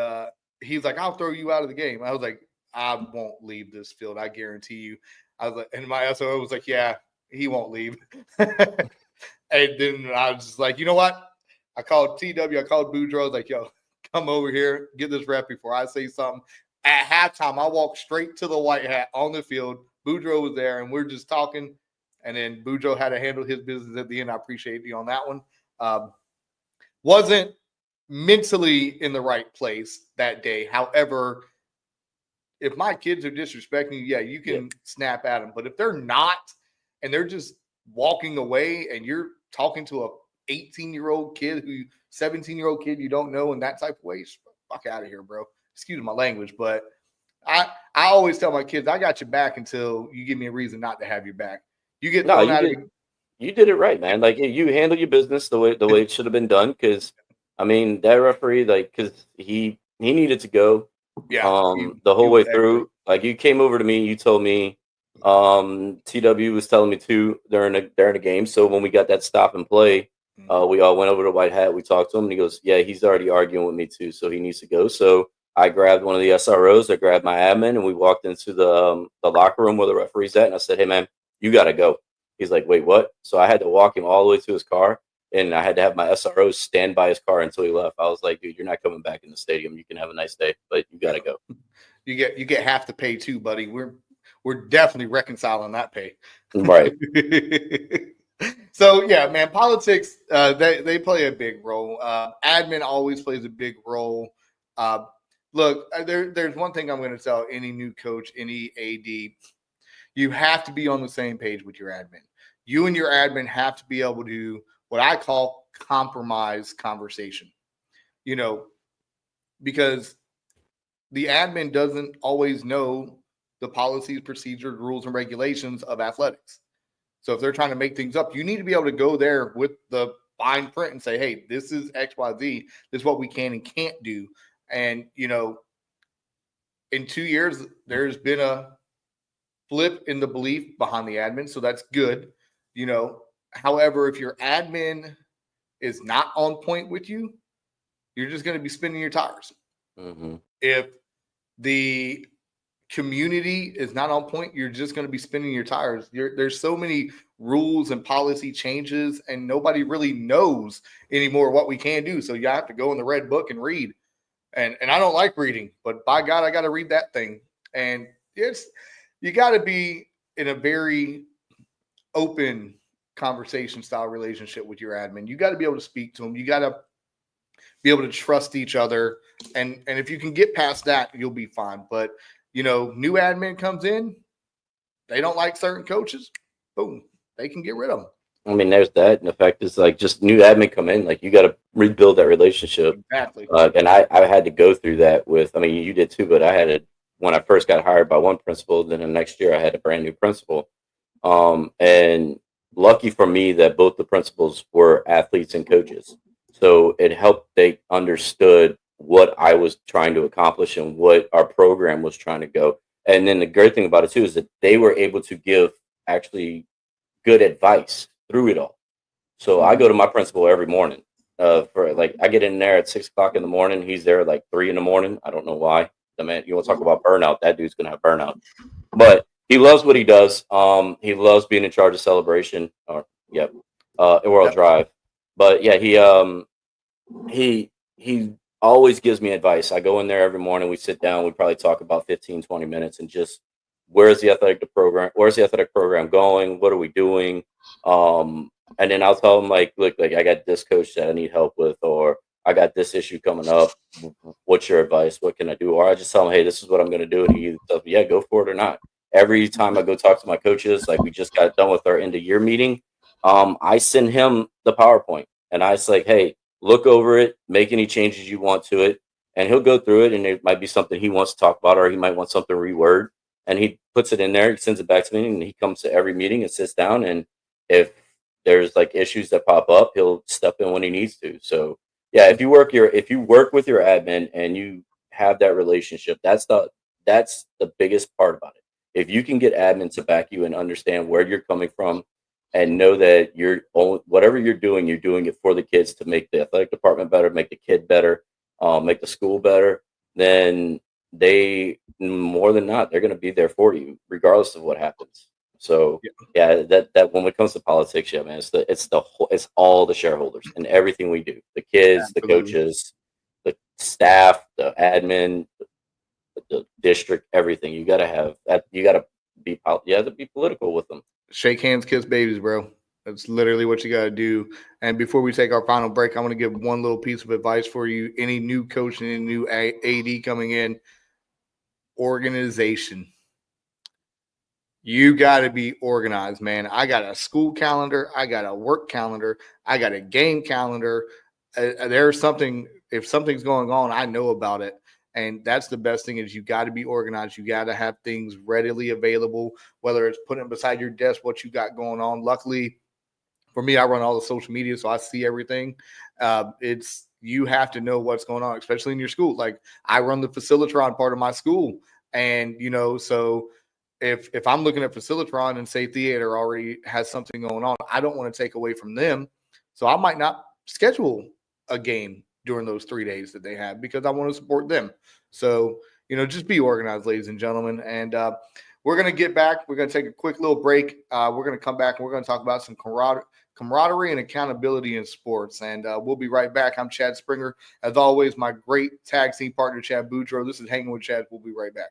he's like, I'll throw you out of the game. I was like, I won't leave this field. I guarantee you. I was like, and my SRO was like, yeah, he won't leave. And then I was just like, you know what? I called TW. I called Boudreaux. I was like, yo, come over here. Get this rep before I say something. At halftime, I walked straight to the white hat on the field. Boudreaux was there, and we're just talking. And then Boudreaux had to handle his business at the end. I appreciate you on that one. Wasn't mentally in the right place that day. However, if my kids are disrespecting you, yeah, you can snap at them. But if they're not, and they're just walking away, and you're talking to a 18-year-old kid, 17-year-old kid you don't know in that type of way, fuck out of here, bro. Excuse my language, but I always tell my kids, I got your back until you give me a reason not to have your back. You get thrown out of it. You did it right, man. Like, you handle your business the way it should have been done. Because I mean, that referee, like, because he needed to go. Yeah. The whole way through. Like, you came over to me, you told me, TW was telling me too during the game. So when we got that stop and play, we all went over to White Hat. We talked to him, and he goes, yeah, he's already arguing with me too, so he needs to go. So I grabbed one of the SROs, I grabbed my admin, and we walked into the locker room where the referee's at, and I said, hey, man, you got to go. He's like, wait, what? So I had to walk him all the way to his car, and I had to have my SROs stand by his car until he left. I was like, dude, you're not coming back in the stadium. You can have a nice day, but you got to go. You get half the pay too, buddy. We're definitely reconciling that pay. Right. So, yeah, man, politics, they play a big role. Admin always plays a big role. Look, there's one thing I'm going to tell any new coach, any AD. You have to be on the same page with your admin. You and your admin have to be able to what I call compromise conversation. You know, because the admin doesn't always know the policies, procedures, rules, and regulations of athletics. So if they're trying to make things up, you need to be able to go there with the fine print and say, hey, this is XYZ. This is what we can and can't do. And, in 2 years, there's been a flip in the belief behind the admin. So that's good. However, if your admin is not on point with you, you're just going to be spinning your tires. Mm-hmm. If the community is not on point, you're just going to be spinning your tires. There's so many rules and policy changes, and nobody really knows anymore what we can do. So you have to go in the red book and read. And I don't like reading, but by God, I got to read that thing. And you got to be in a very open conversation style relationship with your admin. You got to be able to speak to them. You got to be able to trust each other. And if you can get past that, you'll be fine. But, new admin comes in, they don't like certain coaches, boom, they can get rid of them. I mean, there's that. And the fact is, like, just new admin come in, like, you got to rebuild that relationship. Exactly. And I had to go through that with, I mean, you did too, but I had it when I first got hired by one principal. Then the next year I had a brand new principal. And lucky for me that both the principals were athletes and coaches. So it helped. They understood what I was trying to accomplish and what our program was trying to go. And then the great thing about it too is that they were able to give actually good advice through it all. So I go to my principal every morning. For like, I get in there at 6 o'clock in the morning. He's there at like 3 in the morning. I don't know why. The man, you want to talk about burnout? That dude's gonna have burnout. But he loves what he does. He loves being in charge of celebration. Or yep, World Drive. But yeah, he always gives me advice. I go in there every morning. We sit down. We probably talk about 15, 20 minutes and just where's the athletic program going? What are we doing? And then I'll tell him like, look, like I got this coach that I need help with, or I got this issue coming up. What's your advice? What can I do? Or I just tell him, hey, this is what I'm going to do. And he tells me, yeah, go for it or not. Every time I go talk to my coaches, like we just got done with our end of year meeting, I send him the PowerPoint and I was like, hey, look over it, make any changes you want to it. And he'll go through it and it might be something he wants to talk about, or he might want something reword. And he puts it in there, he sends it back to me, and he comes to every meeting and sits down. And if there's like issues that pop up, he'll step in when he needs to. So yeah, if you work with your admin and you have that relationship, that's the biggest part about it. If you can get admin to back you and understand where you're coming from and know that whatever you're doing it for the kids to make the athletic department better, make the kid better, make the school better, then they more than not, they're going to be there for you regardless of what happens. So yeah, that when it comes to politics, yeah, man, it's all the shareholders and everything we do, the kids, the coaches, the staff, the admin, the district, everything. You got to have that. You have to be political with them. Shake hands, kiss babies, bro. That's literally what you got to do. And before we take our final break, I want to give one little piece of advice for you. Any new coach and any new AD coming in, organization. You got to be organized, man. I got a school calendar. I got a work calendar. I got a game calendar. If something's going on, I know about it. And that's the best thing is you got to be organized. You got to have things readily available, whether it's putting beside your desk what you got going on. Luckily, for me, I run all the social media, so I see everything. You have to know what's going on, especially in your school. Like I run the Facilitron part of my school, and so if I'm looking at Facilitron and say theater already has something going on, I don't want to take away from them, so I might not schedule a game during those 3 days that they have because I want to support them. So just be organized, ladies and gentlemen, and we're going to get back. We're going to take a quick little break. We're going to come back and we're going to talk about some camaraderie and accountability in sports. And we'll be right back. I'm Chad Springer. As always, my great tag team partner, Chad Boudreaux. This is Hanging with Chad. We'll be right back.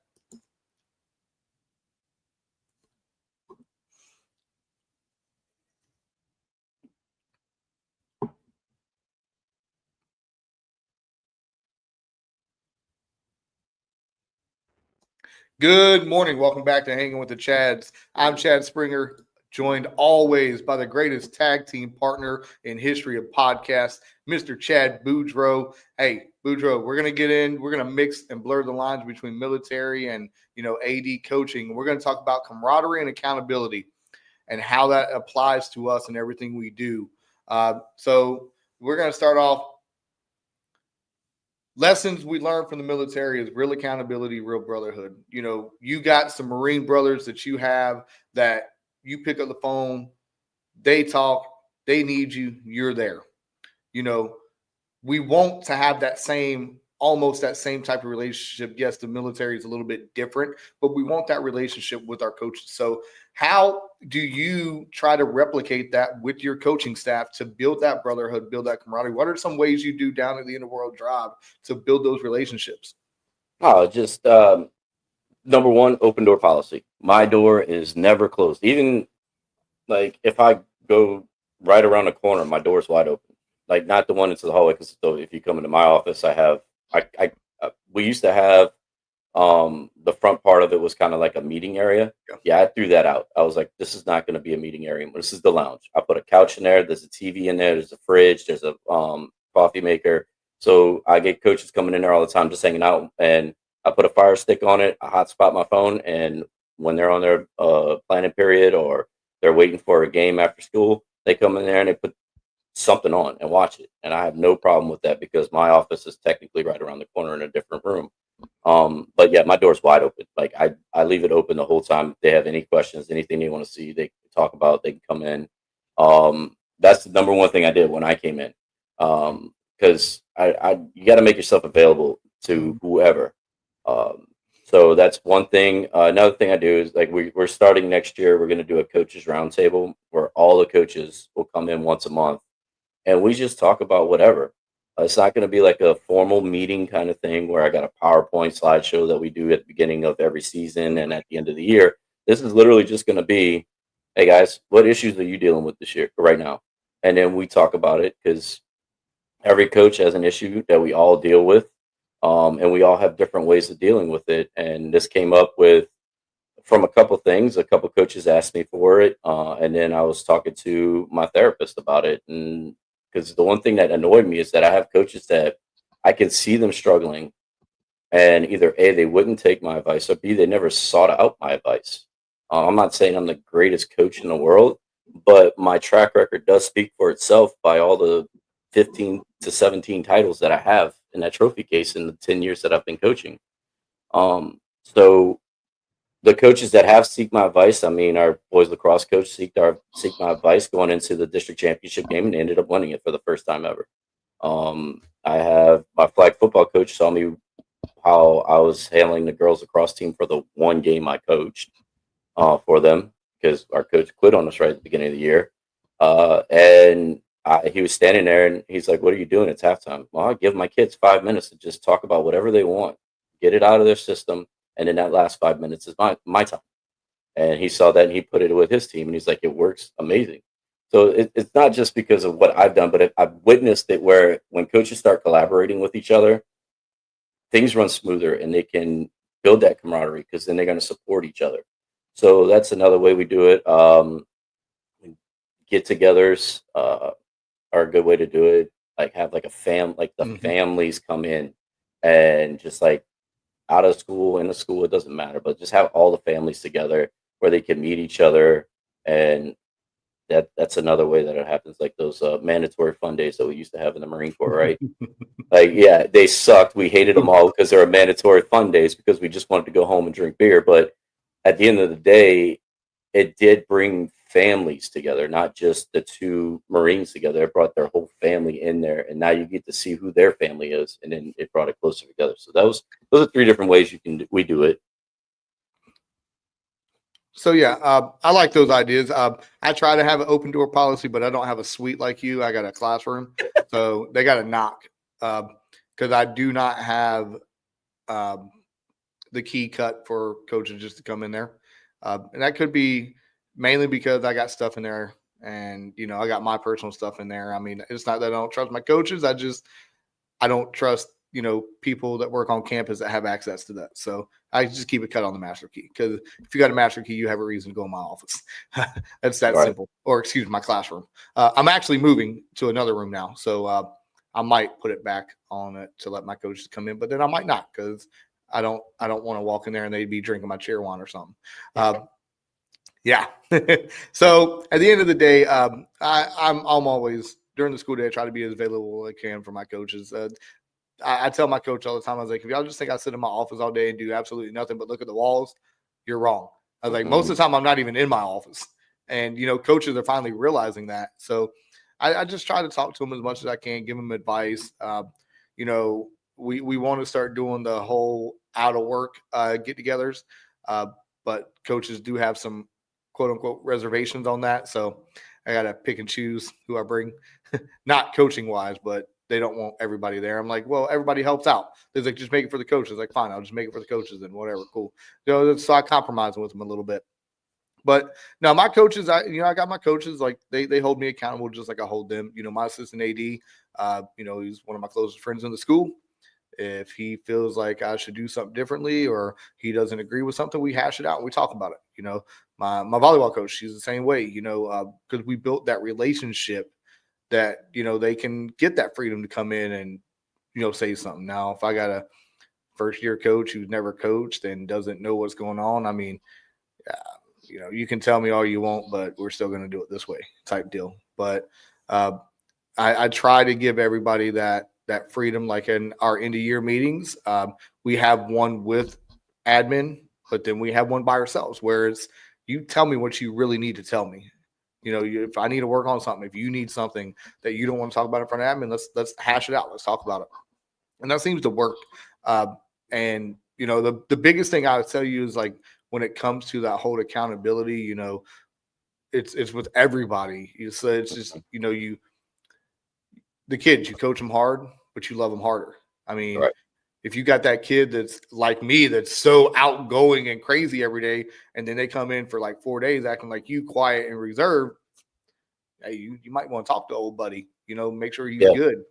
Good morning. Welcome back to Hanging with the Chads. I'm Chad Springer, joined always by the greatest tag team partner in history of podcasts, Mr. Chad Boudreaux. Hey, Boudreaux, we're going to mix and blur the lines between military and, AD coaching. We're going to talk about camaraderie and accountability and how that applies to us in everything we do. So we're going to start off. Lessons we learned from the military is real accountability, real brotherhood. You got some Marine brothers that you have that you pick up the phone, they talk, they need you, you're there. We want to have almost that same type of relationship. Yes, the military is a little bit different, but we want that relationship with our coaches. So how do you try to replicate that with your coaching staff to build that brotherhood, build that camaraderie? What are some ways you do down at the Interworld Drive to build those relationships? Oh, just number one, open door policy. My door is never closed. Even like if I go right around the corner, my door's wide open. Like not the one into the hallway, because if you come into my office, we used to have the front part of it was kind of like a meeting area. Yeah, I threw that out. I was like, this is not going to be a meeting area. This is the lounge. I put a couch in there. There's a TV in there. There's a fridge. There's a coffee maker. So I get coaches coming in there all the time, just hanging out. And I put a fire stick on it. I hotspot my phone. And when they're on their planning period or they're waiting for a game after school, they come in there and they put something on and watch it. And I have no problem with that because my office is technically right around the corner in a different room. But yeah, my door's wide open. Like I leave it open the whole time. If they have any questions, anything they want to see, they can talk about, they can come in. That's the number one thing I did when I came in. Because you got to make yourself available to whoever. So that's one thing. Another thing I do is like we're starting next year. We're going to do a coaches roundtable where all the coaches will come in once a month, and we just talk about whatever. It's not going to be like a formal meeting kind of thing where I got a PowerPoint slideshow that we do at the beginning of every season and at the end of the year. This is literally just going to be, hey guys, what issues are you dealing with this year right now? And then we talk about it because every coach has an issue that we all deal with. And we all have different ways of dealing with it. And this came up from a couple things. A couple coaches asked me for it. And then I was talking to my therapist about it. And because the one thing that annoyed me is that I have coaches that I can see them struggling, and either A, they wouldn't take my advice, or B, they never sought out my advice. I'm not saying I'm the greatest coach in the world, but my track record does speak for itself by all the 15 to 17 titles that I have in that trophy case in the 10 years that I've been coaching. So the coaches that have seek my advice, I mean, our boys lacrosse coach seek my advice going into the district championship game and ended up winning it for the first time ever. I have my flag football coach saw me how I was handling the girls lacrosse team for the one game I coached for them because our coach quit on us right at the beginning of the year. And he was standing there and he's like, "What are you doing? It's halftime." Well, I give my kids 5 minutes to just talk about whatever they want, get it out of their system. And then that last 5 minutes is my time. And he saw that and he put it with his team and he's like, it works amazing. So it's not just because of what I've done, but I've witnessed it where when coaches start collaborating with each other, things run smoother and they can build that camaraderie because then they're going to support each other. So that's another way we do it. Get-togethers are a good way to do it. Like have like the families come in and just like out of school, in the school, it doesn't matter, but just have all the families together where they can meet each other. And that's another way that it happens. Like those mandatory fun days that we used to have in the Marine Corps, right? Like, yeah, they sucked. We hated them all because they were mandatory fun days because we just wanted to go home and drink beer. But at the end of the day, it did bring families together, not just the two Marines together. It brought their whole family in there, and now you get to see who their family is, and then it brought it closer together. So those are three different ways we do it. So yeah, I like those ideas. I try to have an open door policy, but I don't have a suite like you. I got a classroom, so they got to knock because I do not have the key cut for coaches just to come in there, and that could be mainly because I got stuff in there, and I got my personal stuff in there. I mean, it's not that I don't trust my coaches. I don't trust people that work on campus that have access to that. So I just keep it cut on the master key, because if you got a master key, you have a reason to go in my office. That's that simple. Or excuse my classroom. I'm actually moving to another room now, so I might put it back on it to let my coaches come in, but then I might not, because I don't want to walk in there and they'd be drinking my chair wine or something. Yeah. So at the end of the day, I'm always, during the school day, I try to be as available as I can for my coaches. I tell my coach all the time, I was like, if y'all just think I sit in my office all day and do absolutely nothing but look at the walls, you're wrong. I was like, most of the time I'm not even in my office. And, coaches are finally realizing that. So I just try to talk to them as much as I can, give them advice. We want to start doing the whole out of work get-togethers, but coaches do have some quote unquote reservations on that. So I got to pick and choose who I bring, not coaching wise, but they don't want everybody there. I'm like, well, everybody helps out. They're like, just make it for the coaches. Like, fine, I'll just make it for the coaches and whatever. Cool. So I compromise with them a little bit. But no, my coaches, I got my coaches, like they hold me accountable just like I hold them. My assistant AD, he's one of my closest friends in the school. If he feels like I should do something differently or he doesn't agree with something, we hash it out and we talk about it. My volleyball coach, she's the same way, because we built that relationship that, they can get that freedom to come in and, say something. Now, if I got a first year coach who's never coached and doesn't know what's going on, I mean, you can tell me all you want, but we're still going to do it this way type deal. But I try to give everybody that freedom. Like in our end of year meetings, we have one with admin, but then we have one by ourselves, where it's, you tell me what you really need to tell me. If I need to work on something, if you need something that you don't want to talk about in front of admin, let's hash it out. Let's talk about it. And that seems to work. And the biggest thing I would tell you is, like, when it comes to that whole accountability, it's with everybody. So it's just, the kids, you coach them hard, but you love them harder. I mean, if you got that kid that's like me, that's so outgoing and crazy every day, and then they come in for like 4 days acting like you, quiet and reserved, hey, you might want to talk to old buddy, make sure he's good,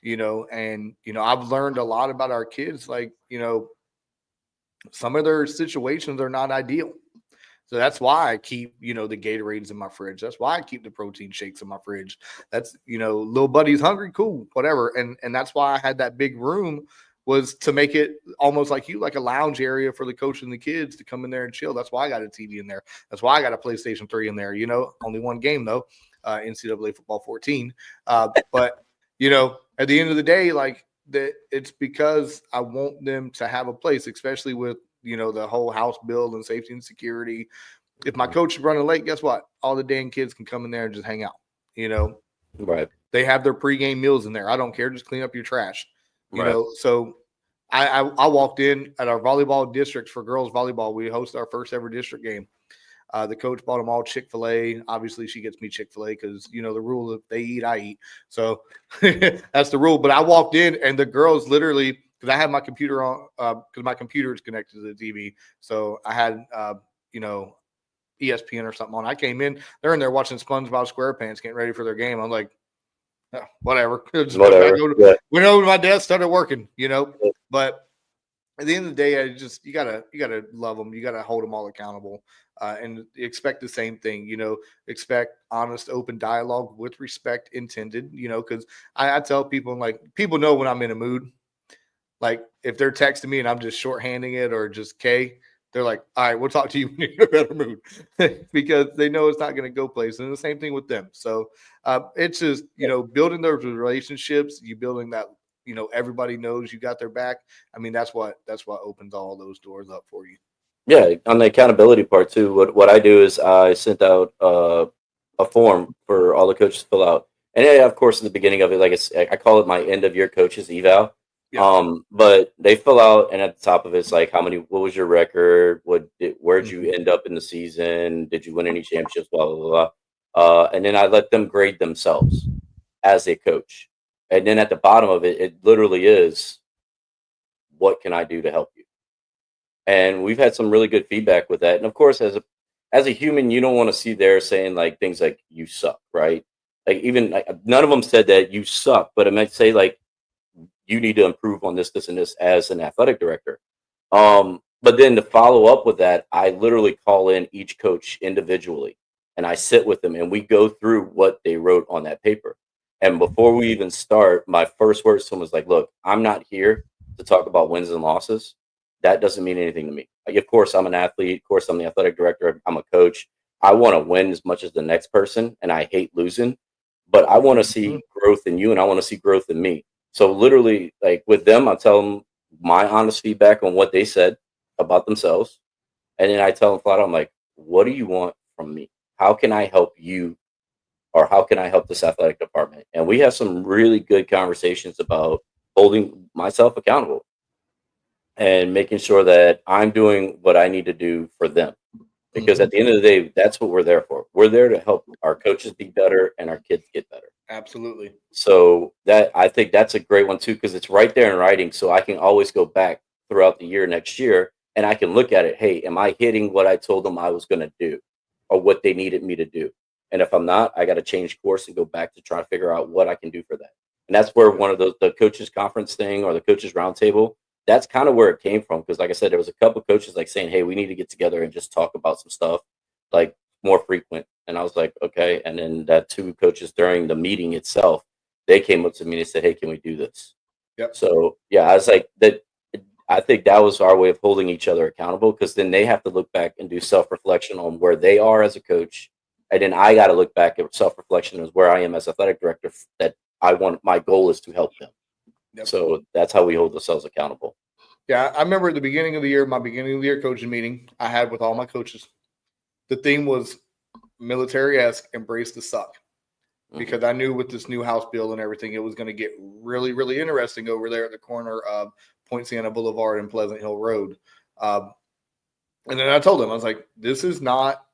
and, I've learned a lot about our kids. Like, some of their situations are not ideal. So that's why I keep, the Gatorades in my fridge. That's why I keep the protein shakes in my fridge. That's, little buddy's hungry, cool, whatever. And that's why I had that big room, was to make it almost like a lounge area for the coach and the kids to come in there and chill. That's why I got a TV in there. That's why I got a PlayStation 3 in there. Only one game though, NCAA football 14. But at the end of the day, like, that, it's because I want them to have a place, especially with, the whole house build and safety and security. If my coach is running late, guess what? All the dang kids can come in there and just hang out. Right. They have their pregame meals in there. I don't care. Just clean up your trash. So I walked in at our volleyball districts for girls volleyball. We host our first ever district game. The coach bought them all Chick-fil-A. Obviously, she gets me Chick-fil-A because, the rule, if they eat, I eat. So that's the rule. But I walked in and the girls literally, because I had my computer on, because my computer is connected to the TV. So I had, ESPN or something on. I came in, they're in there watching SpongeBob SquarePants, getting ready for their game. I'm like, oh, whatever. Just went over to my desk, started working, But at the end of the day, you gotta love them. You gotta hold them all accountable, and expect the same thing. Expect honest, open dialogue with respect intended. Because I tell people, like, people know when I'm in a mood. Like, if they're texting me and I'm just shorthanding it or just K, they're like, all right, we'll talk to you when you're in a better mood, because they know it's not going to go place. And the same thing with them. So it's just, building those relationships, you building that, everybody knows you got their back. I mean, that's what opens all those doors up for you. Yeah. On the accountability part too, what I do is I sent out a form for all the coaches to fill out. And of course, in the beginning of it, like I call it my end of year coaches eval. Yeah. But they fill out, and at the top of it's like, what was your record? Where'd you end up in the season? Did you win any championships? Blah, blah, blah. And then I let them grade themselves as a coach. And then at the bottom of it, it literally is, what can I do to help you? And we've had some really good feedback with that. And of course, as a human, you don't want to see there saying like things like you suck, right? Like, even none of them said that you suck, but it might say like, you need to improve on this, this, and this as an athletic director. But then to follow up with that, I literally call in each coach individually and I sit with them and we go through what they wrote on that paper. And before we even start, my first words to them was like, look, I'm not here to talk about wins and losses. That doesn't mean anything to me. Like, of course, I'm an athlete. Of course, I'm the athletic director. I'm a coach. I want to win as much as the next person, and I hate losing. But I want to see growth in you, and I want to see growth in me. So literally, like with them, I tell them my honest feedback on what they said about themselves, and then I tell them flat out, I'm like, what do you want from me? How can I help you, or how can I help this athletic department? And we have some really good conversations about holding myself accountable and making sure that I'm doing what I need to do for them. Because at the end of the day, that's what we're there for. We're there to help our coaches be better and our kids get better. Absolutely. So that I think that's a great one too, because it's right there in writing. So I can always go back throughout the year next year and I can look at it. Hey, am I hitting what I told them I was going to do or what they needed me to do? And if I'm not, I got to change course and go back to try to figure out what I can do for that. And that's where one of the coaches conference thing or the coaches roundtable, that's kind of where it came from. Because like I said, there was a couple of coaches like saying, hey, we need to get together and just talk about some stuff like more frequent. And I was like, okay. And then that two coaches during the meeting itself, they came up to me and said, hey, can we do this? Yep. So yeah, I was like that. I think that was our way of holding each other accountable, because then they have to look back and do self-reflection on where they are as a coach. And then I got to look back at self-reflection as where I am as athletic director, that my goal is to help them. Yep. So that's how we hold ourselves accountable. Yeah. I remember at the beginning of the year, my beginning of the year coaching meeting I had with all my coaches. The theme was military-esque, embrace the suck. Because I knew with this new house bill and everything, it was going to get really, really interesting over there at the corner of Point Siena Boulevard and Pleasant Hill Road. And then I told them, I was like, this is not,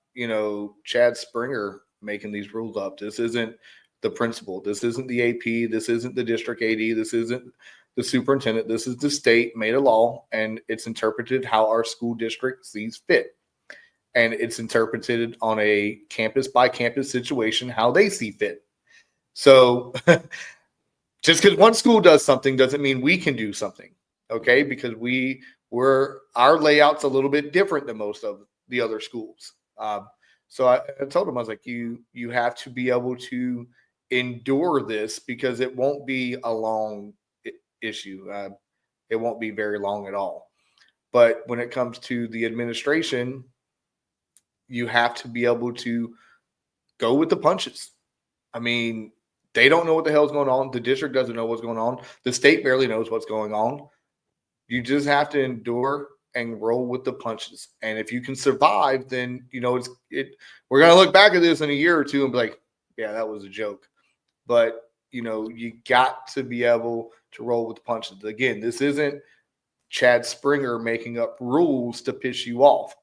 Chad Springer making these rules up. This isn't the principal. This isn't the AP. This isn't the district AD. This isn't the superintendent. This is the state made a law, and it's interpreted how our school district sees fit. And it's interpreted on a campus by campus situation, how they see fit. So just because one school does something doesn't mean we can do something. Okay. Because our layout's a little bit different than most of the other schools. So I told them, I was like, you have to be able to endure this, because it won't be a long issue. It won't be very long at all. But when it comes to the administration, you have to be able to go with the punches. I mean, they don't know what the hell's going on. The district doesn't know what's going on. The state barely knows what's going on. You just have to endure and roll with the punches. And if you can survive, then, we're going to look back at this in a year or two and be like, yeah, that was a joke. But, you got to be able to roll with the punches. Again, this isn't Chad Springer making up rules to piss you off.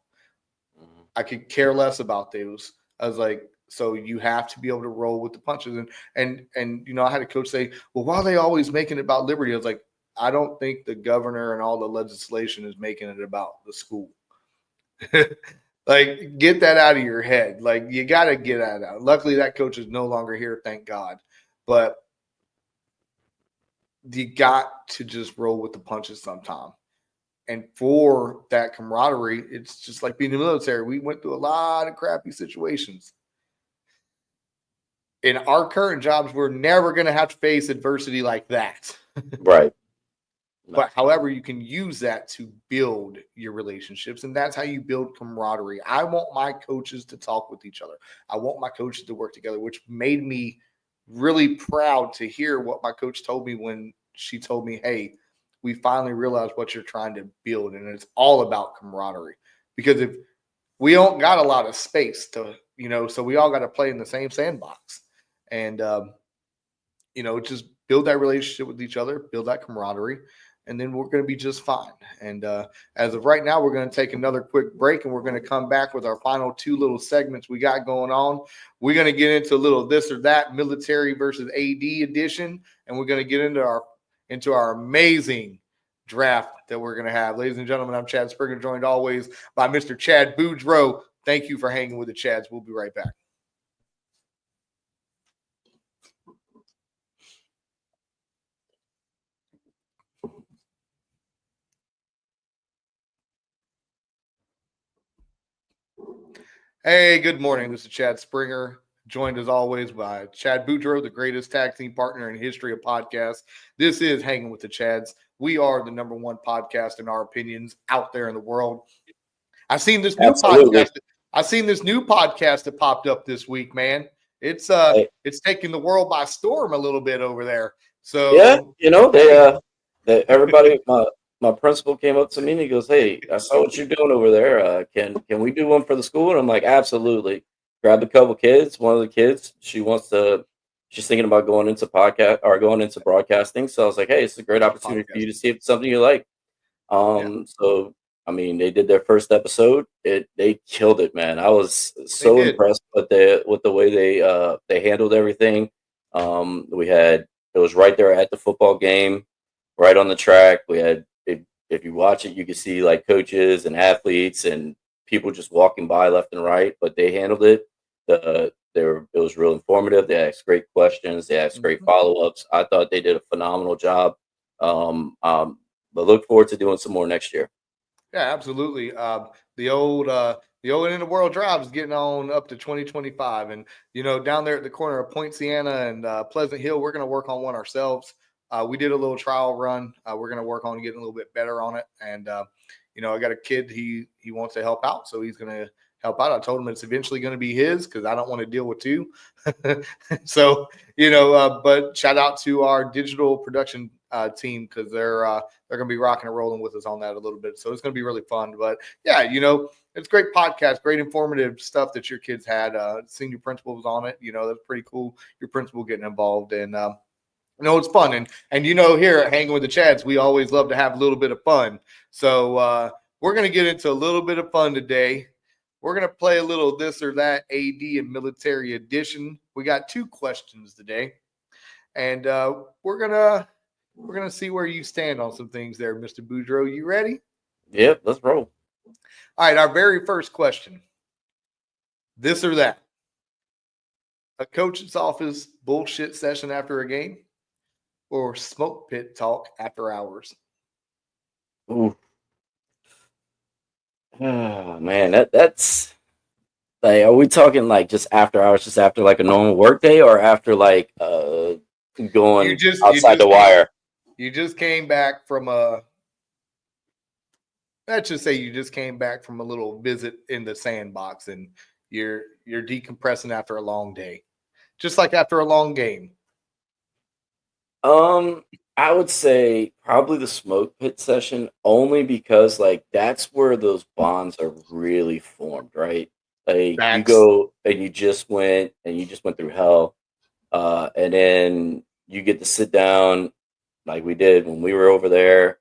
I could care less about those. I was like, so you have to be able to roll with the punches. And I had a coach say, well, why are they always making it about liberty? I was like, I don't think the governor and all the legislation is making it about the school. Like, get that out of your head. Like, you got to get that out. Luckily, that coach is no longer here, thank God. But you got to just roll with the punches sometime. And for that camaraderie, it's just like being in the military. We went through a lot of crappy situations. In our current jobs, we're never going to have to face adversity like that. Right. But however, you can use that to build your relationships. And that's how you build camaraderie. I want my coaches to talk with each other. I want my coaches to work together, which made me really proud to hear what my coach told me when she told me, hey, we finally realized what you're trying to build. And it's all about camaraderie. Because if we don't got a lot of space to, so we all got to play in the same sandbox. And, just build that relationship with each other, build that camaraderie, and then we're going to be just fine. And as of right now, we're going to take another quick break, and we're going to come back with our final two little segments we got going on. We're going to get into a little this or that, military versus AD edition, and we're going to get into our amazing draft that we're going to have. Ladies and gentlemen, I'm Chad Springer, joined always by Mr. Chad Boudreaux. Thank you for hanging with the Chads. We'll be right back. Hey, good morning. This is Chad Springer, joined as always by Chad Boudreaux, the greatest tag team partner in the history of podcasts. This is Hanging with the Chads. We are the number one podcast in our opinions out there in the world. I've seen this new Absolutely. podcast. I've seen this new podcast that popped up this week, man. It's Hey, it's taking the world by storm a little bit over there. yeah, So hey, they everybody my principal came up to me and he goes, "Hey, I saw what you're doing over there. Can we do one for the school?" And I'm like, "Absolutely." Grabbed a couple kids. One of the kids, she's thinking about going into podcast or going into broadcasting. So I was like, "Hey, it's a great opportunity for you to podcast. see if it's something you like." Yeah, So I mean, they did their first episode. They killed it, man. I was they so did. impressed with the way they handled everything. We had it was right there at the football game, right on the track. We had if you watch it, you can see like coaches and athletes and people just walking by left and right. But they handled it. It was real informative. They asked great questions. They asked great Mhm. follow ups. I thought they did a phenomenal job. Um, um, but look forward to doing some more next year. Yeah, absolutely. The old end of the world drive is getting on up to 2025, and down there at the corner of Point Sienna and Pleasant Hill, we're going to work on one ourselves. We did a little trial run. We're going to work on getting a little bit better on it, and I got a kid. He wants to help out, so he's going to help out. I told him it's eventually going to be his because I don't want to deal with two. So but shout out to our digital production team because they're going to be rocking and rolling with us on that a little bit. So it's going to be really fun. But yeah, it's great podcast, great informative stuff that your kids had. Senior principal was on it. That's pretty cool. Your principal getting involved and. It's fun, and here at Hanging with the Chads, we always love to have a little bit of fun. So we're gonna get into a little bit of fun today. We're gonna play a little this or that AD and military edition. We got two questions today, and we're gonna see where you stand on some things there, Mr. Boudreaux. You ready? Yep, let's roll. All right, our very first question: this or that? A coach's office bullshit session after a game, or smoke pit talk after hours? Ooh. Oh, man, that's like, are we talking like just after hours, just after like a normal work day, or after like You going just you outside the just came wire? you just came back from a let's just say you just came back from a little visit in the sandbox and you're decompressing after a long day. Just like after a long game. Um, I would say probably the smoke pit session, only because like that's where those bonds are really formed, right? Like you Facts. go and you just went through hell, and then you get to sit down like we did when we were over there.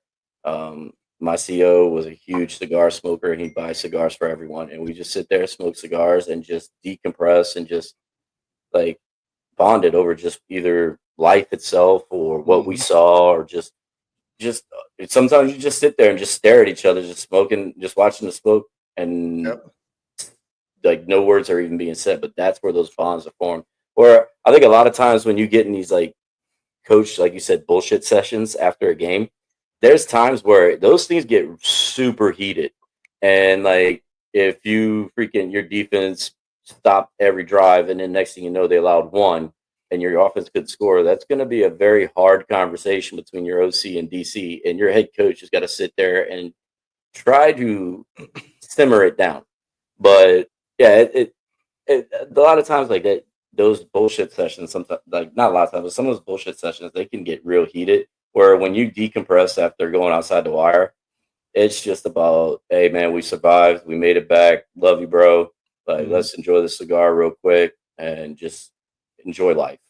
My CO was a huge cigar smoker, and he'd buy cigars for everyone, and we just sit there, smoke cigars, and just decompress and just like bonded over just either life itself or what we Mhm. saw or just sometimes you just sit there and just stare at each other, just smoking, just watching the smoke, and Yep. like no words are even being said, but that's where those bonds are formed. Or I think a lot of times when you get in these like coach, like you said, bullshit sessions after a game, there's times where those things get super heated. And like if you freaking your defense stopped every drive and then next thing you know they allowed one and your offense could score, that's going to be a very hard conversation between your OC and DC, and your head coach has got to sit there and try to simmer it down. But yeah, a lot of times like that, those bullshit sessions, sometimes like not a lot of times, but some of those bullshit sessions they can get real heated. Where when you decompress after going outside the wire, it's just about, hey man, we survived, we made it back, love you, bro. Like Mhm. let's enjoy the cigar real quick and just enjoy life.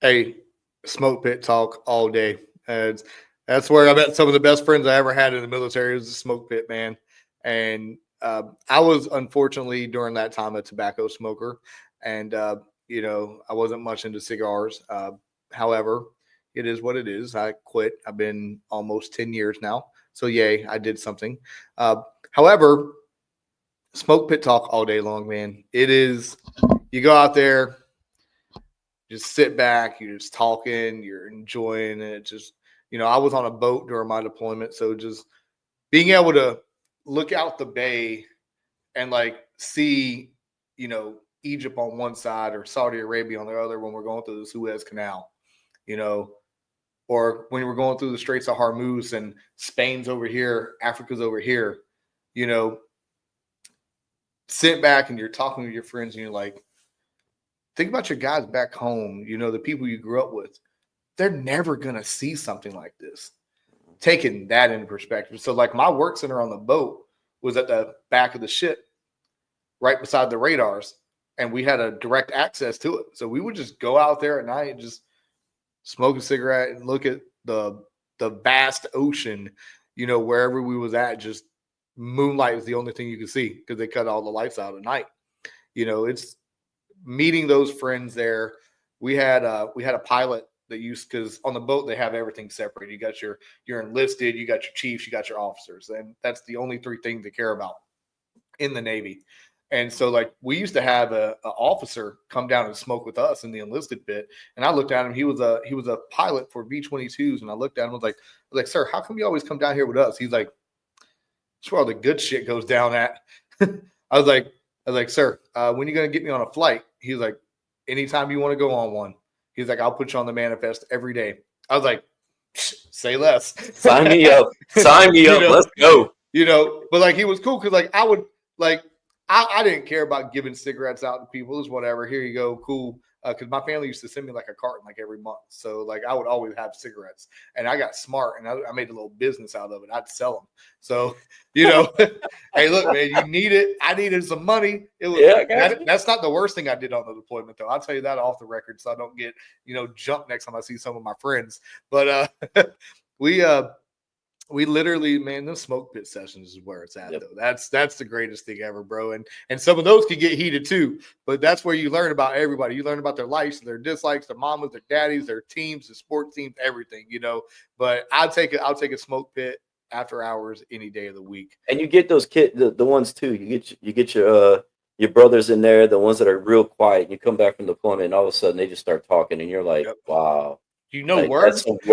Hey, smoke pit talk all day. And that's where I met some of the best friends I ever had in the military. It was the smoke pit, man. And I was unfortunately during that time a tobacco smoker, and I wasn't much into cigars. However, it is what it is. I quit. I've been almost 10 years now, so yay, I did something. However, smoke pit talk all day long, man. It is. You go out there, just sit back, you're just talking, you're enjoying it. Just, I was on a boat during my deployment. So just being able to look out the bay and like see, Egypt on one side or Saudi Arabia on the other when we're going through the Suez Canal, or when we're going through the Straits of Hormuz and Spain's over here, Africa's over here, sit back and you're talking with your friends and you're like, think about your guys back home, the people you grew up with. They're never going to see something like this. Taking that into perspective. So like my work center on the boat was at the back of the ship, right beside the radars. And we had a direct access to it. So we would just go out there at night and just smoke a cigarette and look at the vast ocean, wherever we was at. Just moonlight was the only thing you could see because they cut all the lights out at night. It's meeting those friends there. We had a pilot that used, because on the boat they have everything separate. You got your enlisted, you got your chiefs, you got your officers, and that's the only three things they care about in the Navy. And so like we used to have a officer come down and smoke with us in the enlisted pit. And I looked at him, he was a pilot for B-22s, and I looked at him, I was like, sir, how come you always come down here with us? He's like, that's where all the good shit goes down at. I was like, sir, when are you gonna get me on a flight? He's like, anytime you want to go on one. He's like, I'll put you on the manifest every day. I was like, say less. Sign me up. Sign me up. Let's go. But like he was cool because like I would like I didn't care about giving cigarettes out to people. It was whatever. Here you go, cool. Because my family used to send me like a carton like every month. So like I would always have cigarettes, and I got smart and I made a little business out of it. I'd sell them. So hey, look, man, you need it. I needed some money. It was that's not the worst thing I did on the deployment though. I'll tell you that off the record, so I don't get jumped next time I see some of my friends. But we literally, man, the smoke pit sessions is where it's at though. That's the greatest thing ever, bro. And some of those can get heated too, but that's where you learn about everybody. You learn about their likes, their dislikes, their mamas, their daddies, their teams, the sport teams, everything, But I'll take a smoke pit after hours any day of the week. And you get those the ones too. You get your brothers in there, the ones that are real quiet. And you come back from deployment, and all of a sudden they just start talking, and you're like, wow. Words? That's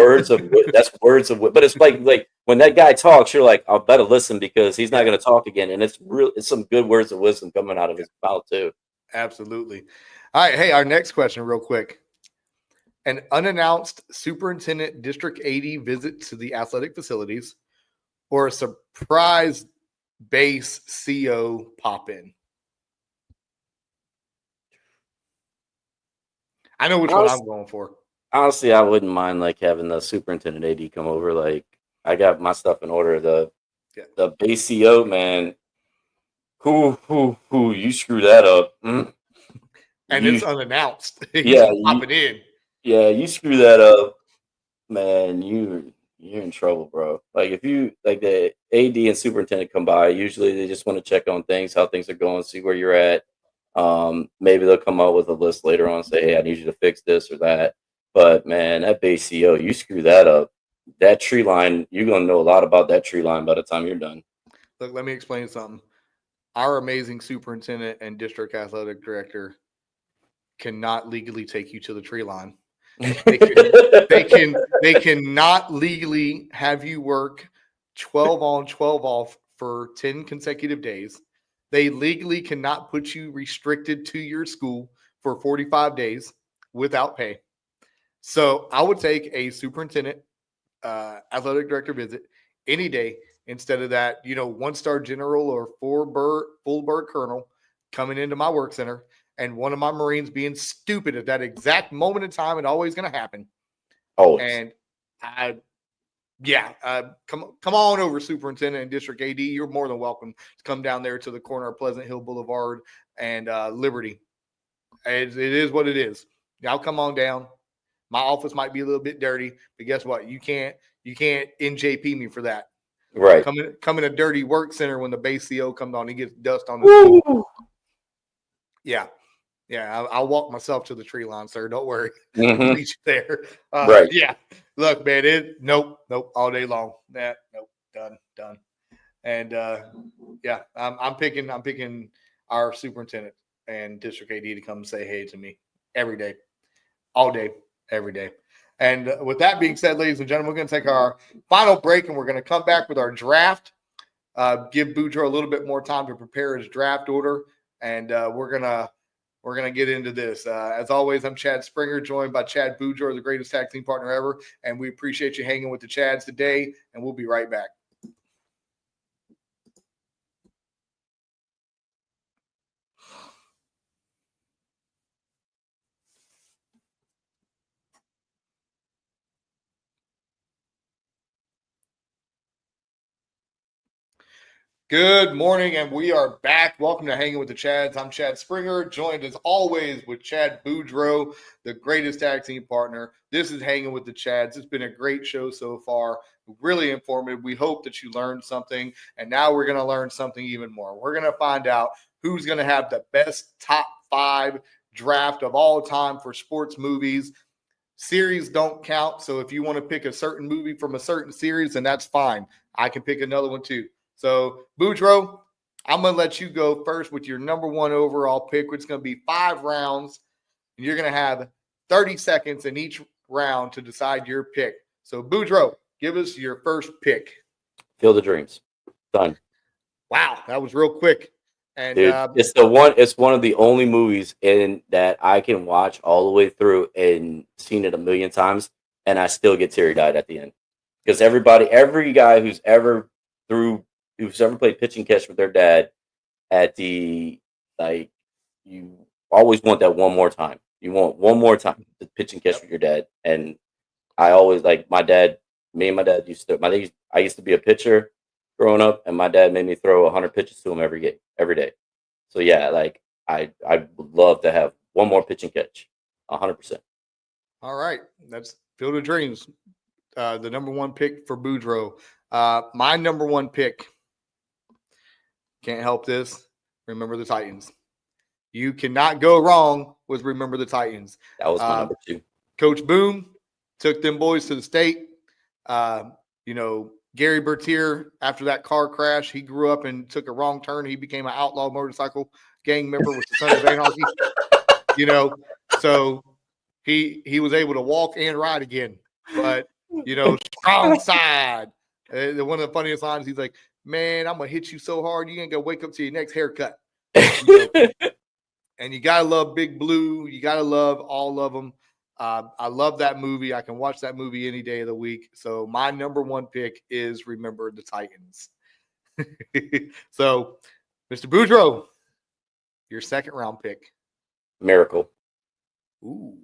words of, but it's like when that guy talks, you're like, I better listen because he's not going to talk again. And it's some good words of wisdom coming out of his mouth too. Absolutely. All right. Hey, our next question real quick. An unannounced superintendent district AD visit to the athletic facilities or a surprise base CO pop in? I know which one I'm going for. Honestly, I wouldn't mind like having the superintendent AD come over. Like I got my stuff in order. The base CO, man, you screw that up. And it's unannounced. Popping in. Yeah, you screw that up, man. You're in trouble, bro. Like if you like the AD and superintendent come by, usually they just want to check on things, how things are going, see where you're at. Maybe they'll come out with a list later on and say, hey, I need you to fix this or that. But man, that base CO, you screw that up. That tree line, you're gonna know a lot about that tree line by the time you're done. Look, let me explain something. Our amazing superintendent and district athletic director cannot legally take you to the tree line. They cannot legally have you work 12 on, 12 off for 10 consecutive days. They legally cannot put you restricted to your school for 45 days without pay. So I would take a superintendent, athletic director visit any day instead of that, 1-star general or full bird colonel coming into my work center and one of my Marines being stupid at that exact moment in time. It's always going to happen. Always. And come on over, superintendent and district AD. You're more than welcome to come down there to the corner of Pleasant Hill Boulevard and Liberty. It is what it is. Y'all come on down. My office might be a little bit dirty, but guess what? You can't NJP me for that. Right. Come in a dirty work center when the base CO comes on, he gets dust on his feet. Yeah. I'll walk myself to the tree line, sir. Don't worry. Mm-hmm. I'll meet you there. Right. Yeah. Look, man, nope, all day long. Nope, done. And I'm picking our superintendent and district AD to come say hey to me every day, all day, every day. And with that being said, ladies and gentlemen, we're going to take our final break and we're going to come back with our draft. Give Boudreaux a little bit more time to prepare his draft order. and we're gonna get into this. As always, I'm Chad Springer, joined by Chad Boudreaux, the greatest tag team partner ever, and we appreciate you hanging with the Chads today. And we'll be right back. Good morning, and we are back. Welcome to Hanging with the Chads. I'm Chad Springer, joined as always with Chad Boudreaux, the greatest tag team partner. This is Hanging with the Chads. It's been a great show so far, really informative. We hope that you learned something, and now we're going to learn something even more. We're going to find out who's going to have the best top 5 draft of all time for sports movies. Series don't count, so if you want to pick a certain movie from a certain series, then that's fine. I can pick another one too. So, Boudreaux, I'm going to let you go first with your number 1 overall pick, which is going to be 5 rounds. And you're going to have 30 seconds in each round to decide your pick. So, Boudreaux, give us your first pick. Field of Dreams. Done. Wow, that was real quick. And dude, it's one of the only movies in that I can watch all the way through and seen it a million times, and I still get teary-eyed at the end. Because every guy who's ever played pitch and catch with their dad you always want that one more time. You want one more time to pitch and catch with your dad. And I always I used to be a pitcher growing up, and my dad made me throw 100 pitches to him every day. So yeah, I would love to have one more pitch and catch, 100%. All right, that's Field of Dreams, the number 1 pick for Boudreaux. My number 1 pick, can't help this, Remember the Titans. You cannot go wrong with Remember the Titans. That was my number 2. Coach Boone took them boys to the state. Gary Bertier, after that car crash, he grew up and took a wrong turn. He became an outlaw motorcycle gang member with the Sons of Anarchy. So he was able to walk and ride again. But, strong side. One of the funniest lines, he's like, man, I'm going to hit you so hard, you ain't going to wake up to your next haircut. And you got to love Big Blue. You got to love all of them. I love that movie. I can watch that movie any day of the week. So my number 1 pick is Remember the Titans. So, Mr. Boudreaux, your second round pick. Miracle. Ooh,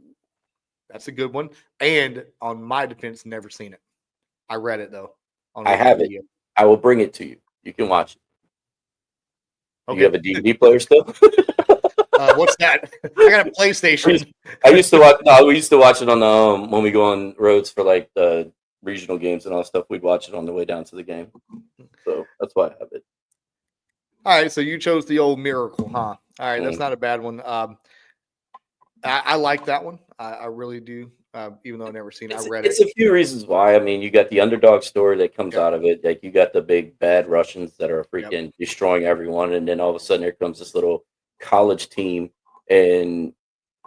that's a good one. And on my defense, never seen it. I read it though. I have it. I will bring it to you. You can watch it. Okay. You have a DVD player still? What's that? I got a PlayStation. We used to watch it on when we go on roads for the regional games and all that stuff. We'd watch it on the way down to the game. So that's why I have it. All right, so you chose the old Miracle, huh? All right, that's not a bad one. I like that one. I really do. Even though I've never seen it, I read it. It's a few reasons why. I mean, you got the underdog story that comes out of it. You got the big bad Russians that are freaking destroying everyone, and then all of a sudden here comes this little college team, and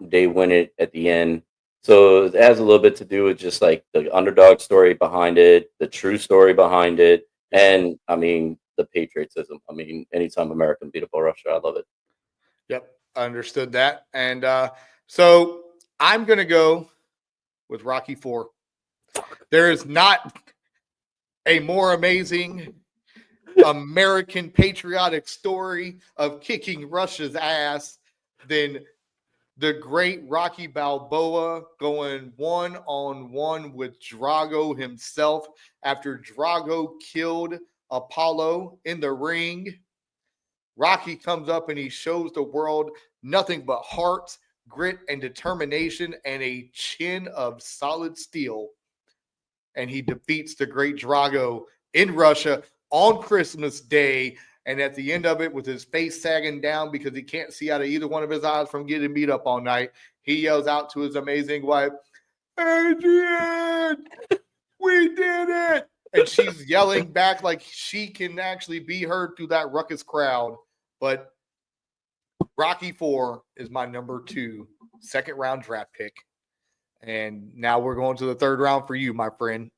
they win it at the end. So it has a little bit to do with just the underdog story behind it, the true story behind it, and I mean the patriotism. I mean, anytime America beat up Russia, I love it. Yep, I understood that, and so I'm gonna go with Rocky IV. There is not a more amazing American patriotic story of kicking Russia's ass than the great Rocky Balboa going 1-on-1 with Drago himself after Drago killed Apollo in the ring. Rocky comes up and he shows the world nothing but heart, grit, and determination and a chin of solid steel. And he defeats the great Drago in Russia on Christmas Day. And at the end of it, with his face sagging down because he can't see out of either one of his eyes from getting beat up all night, he yells out to his amazing wife, Adrian, we did it. And she's yelling back like she can actually be heard through that ruckus crowd. But Rocky IV is my number 2 second round draft pick. And now we're going to the third round for you, my friend.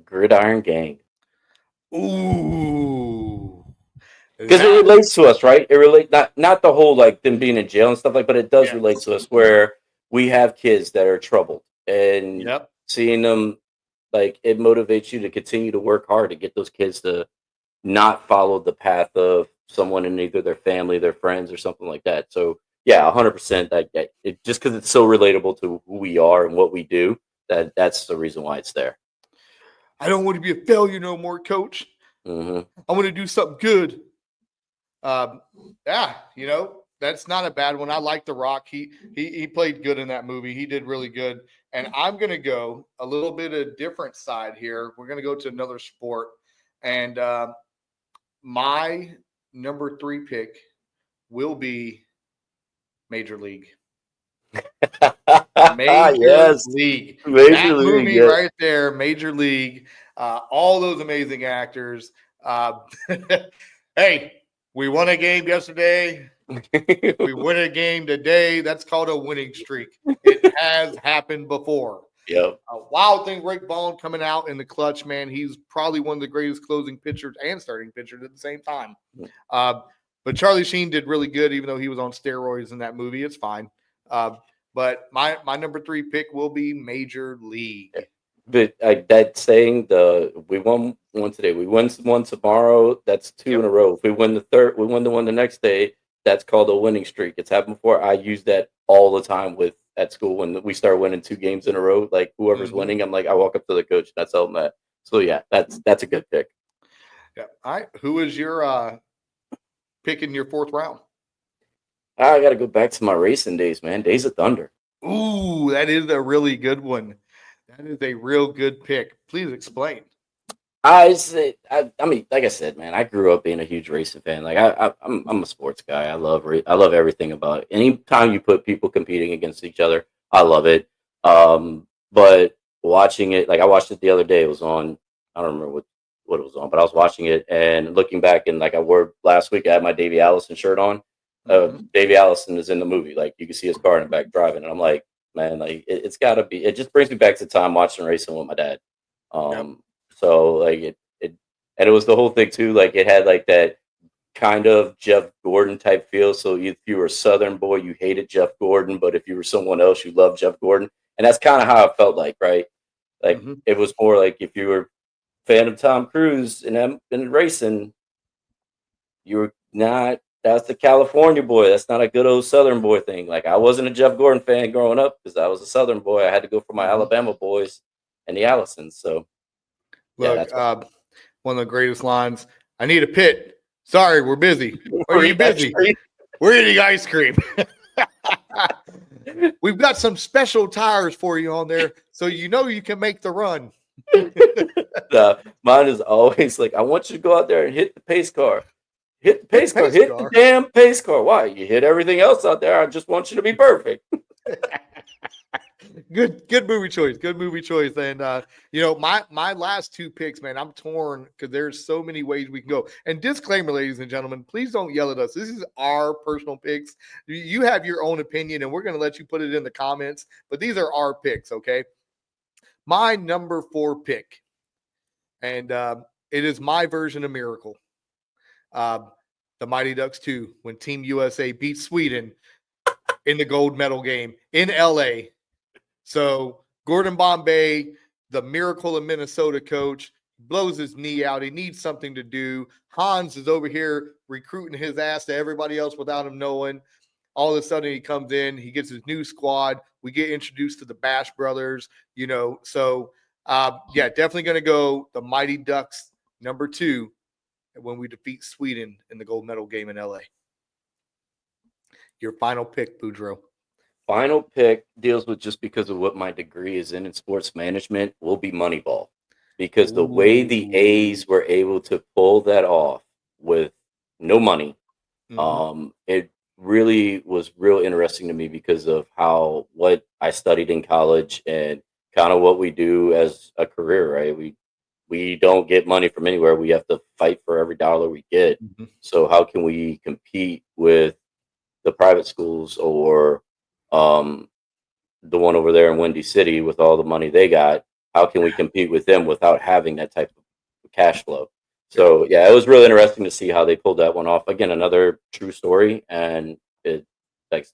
Gridiron Gang. Ooh. Because it relates to us, right? It relate not the whole like them being in jail and stuff like, but it does relate to us where we have kids that are troubled, and seeing them, like, it motivates you to continue to work hard to get those kids to not follow the path of someone in either their family, their friends, or something like that. So yeah, 100%. That it just because it's so relatable to who we are and what we do, that's the reason why it's there. I don't want to be a failure no more, coach. Mm-hmm. I want to do something good. Yeah, that's not a bad one. I like The Rock. He played good in that movie. He did really good. And I'm gonna go a little bit of different side here. We're gonna go to another sport, and my number 3 pick will be Major League. Major League. That movie right there, Major League. All those amazing actors. Hey, we won a game yesterday. We win a game today. That's called a winning streak. It has happened before. Yep. A wild thing, Rick Vaughn coming out in the clutch, man. He's probably one of the greatest closing pitchers and starting pitchers at the same time. But Charlie Sheen did really good, even though he was on steroids in that movie. It's fine. But my number 3 pick will be Major League. But that saying, we won one today. We win one tomorrow. That's 2 in a row. If we win the third, we win the one the next day. That's called a winning streak. It's happened before. I use that all the time at school when we start winning 2 games in a row. Like whoever's winning, I'm like, I walk up to the coach and I tell them that. So yeah, that's a good pick. Yeah. All right. Who is your pick in your 4th round? I got to go back to my racing days, man. Days of Thunder. Ooh, that is a really good one. That is a real good pick. Please explain. I mean, like I said, man, I grew up being a huge racing fan. Like I'm a sports guy. I love everything about it. Anytime you put people competing against each other, I love it. But watching it, like I watched it the other day. It was on. I don't remember what it was on, but I was watching it and looking back, and like I wore last week, I had my Davey Allison shirt on. Davey Allison is in the movie. Like you can see his car in the back driving, and I'm like, man, like it's got to be. It just brings me back to time watching racing with my dad. So like it and it was the whole thing too. Like it had like that kind of Jeff Gordon type feel. So if you were a Southern boy, you hated Jeff Gordon, but if you were someone else, you loved Jeff Gordon. And that's kind of how it felt like, right? Like it was more like if you were a fan of Tom Cruise and racing, you were not. That's the California boy. That's not a good old Southern boy thing. Like I wasn't a Jeff Gordon fan growing up because I was a Southern boy. I had to go for my Alabama boys and the Allisons. So. Look, one of the greatest lines. I need a pit. Sorry, we're busy. Are you busy? We're eating ice cream. We've got some special tires for you on there, so you can make the run. Mine is always like, I want you to go out there and hit the pace car. Hit the pace car. Hit the damn pace car. Why? You hit everything else out there. I just want you to be perfect. Good movie choice. Good movie choice. And my last 2 picks, man, I'm torn because there's so many ways we can go. And disclaimer, ladies and gentlemen, please don't yell at us. This is our personal picks. You have your own opinion, and we're going to let you put it in the comments. But these are our picks, okay? My number 4 pick, and it is my version of Miracle. The Mighty Ducks 2, when Team USA beat Sweden in the gold medal game in LA. So Gordon Bombay, the Miracle of Minnesota coach, blows his knee out. He needs something to do. Hans is over here recruiting his ass to everybody else without him knowing. All of a sudden he comes in, he gets his new squad. We get introduced to the Bash brothers, So definitely going to go the Mighty Ducks number 2 when we defeat Sweden in the gold medal game in LA. Your final pick, Boudreaux. Final pick deals with just because of what my degree is in sports management will be Moneyball, because the way the A's were able to pull that off with no money, it really was real interesting to me because of what I studied in college and kind of what we do as a career, right? We don't get money from anywhere. We have to fight for every dollar we get. So how can we compete with the private schools or the one over there in Windy City with all the money they got? How can we compete with them without having that type of cash flow? So yeah, it was really interesting to see how they pulled that one off. Again, another true story, and it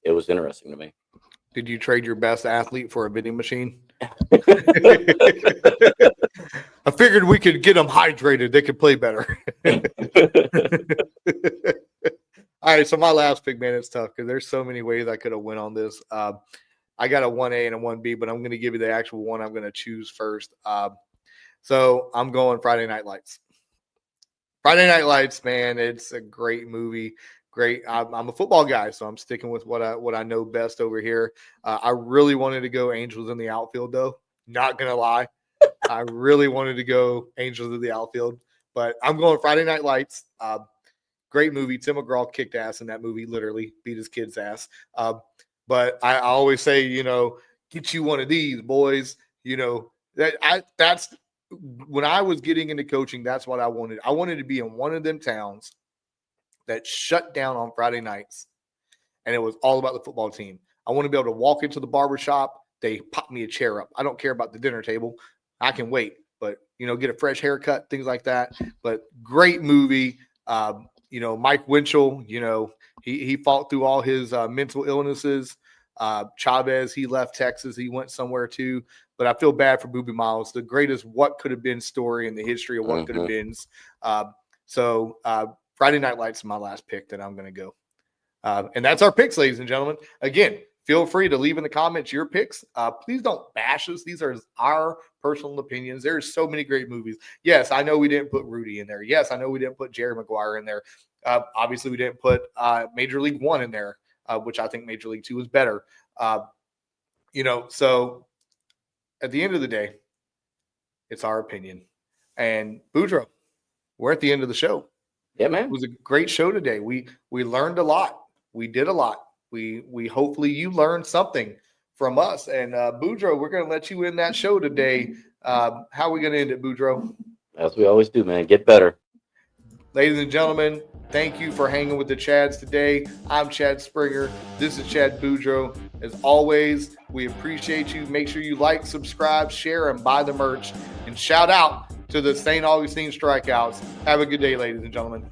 was interesting to me. Did you trade your best athlete for a vending machine? I figured we could get them hydrated. They could play better. All right, so my last pick, man, it's tough because there's so many ways I could have went on this. I got a 1A and a 1B, but I'm going to give you the actual one I'm going to choose first. So I'm going Friday Night Lights. Friday Night Lights, man, it's a great movie. Great. I'm a football guy, so I'm sticking with what I know best over here. I really wanted to go Angels in the Outfield, though. Not going to lie. I really wanted to go Angels in the Outfield, but I'm going Friday Night Lights. Great movie. Tim McGraw kicked ass in that movie, literally beat his kid's ass. But I always say, get you one of these, boys. That's when I was getting into coaching, that's what I wanted. I wanted to be in one of them towns that shut down on Friday nights, and it was all about the football team. I want to be able to walk into the barbershop. They pop me a chair up. I don't care about the dinner table. I can wait, but, get a fresh haircut, things like that. But great movie. Mike Winchell, he fought through all his mental illnesses. Chavez, he left Texas. He went somewhere too. But I feel bad for Boobie Miles, the greatest what could have been story in the history of what could have been. So Friday Night Lights is my last pick that I'm going to go. And that's our picks, ladies and gentlemen. Again, feel free to leave in the comments your picks. Please don't bash us. These are our personal opinions. There's so many great movies. Yes, I know we didn't put Rudy in there. Yes, I know we didn't put Jerry Maguire in there. Obviously, we didn't put Major League 1 in there, which I think Major League 2 is better. So at the end of the day, it's our opinion. And Boudreaux, we're at the end of the show. Yeah, man. It was a great show today. We learned a lot. We did a lot. We hopefully you learned something from us. And Boudreaux, we're going to let you in that show today. How are we going to end it, Boudreaux? As we always do, man. Get better. Ladies and gentlemen, thank you for hanging with the Chads today. I'm Chad Springer. This is Chad Boudreaux. As always, we appreciate you. Make sure you like, subscribe, share, and buy the merch. And shout out to the St. Augustine Strikeouts. Have a good day, ladies and gentlemen.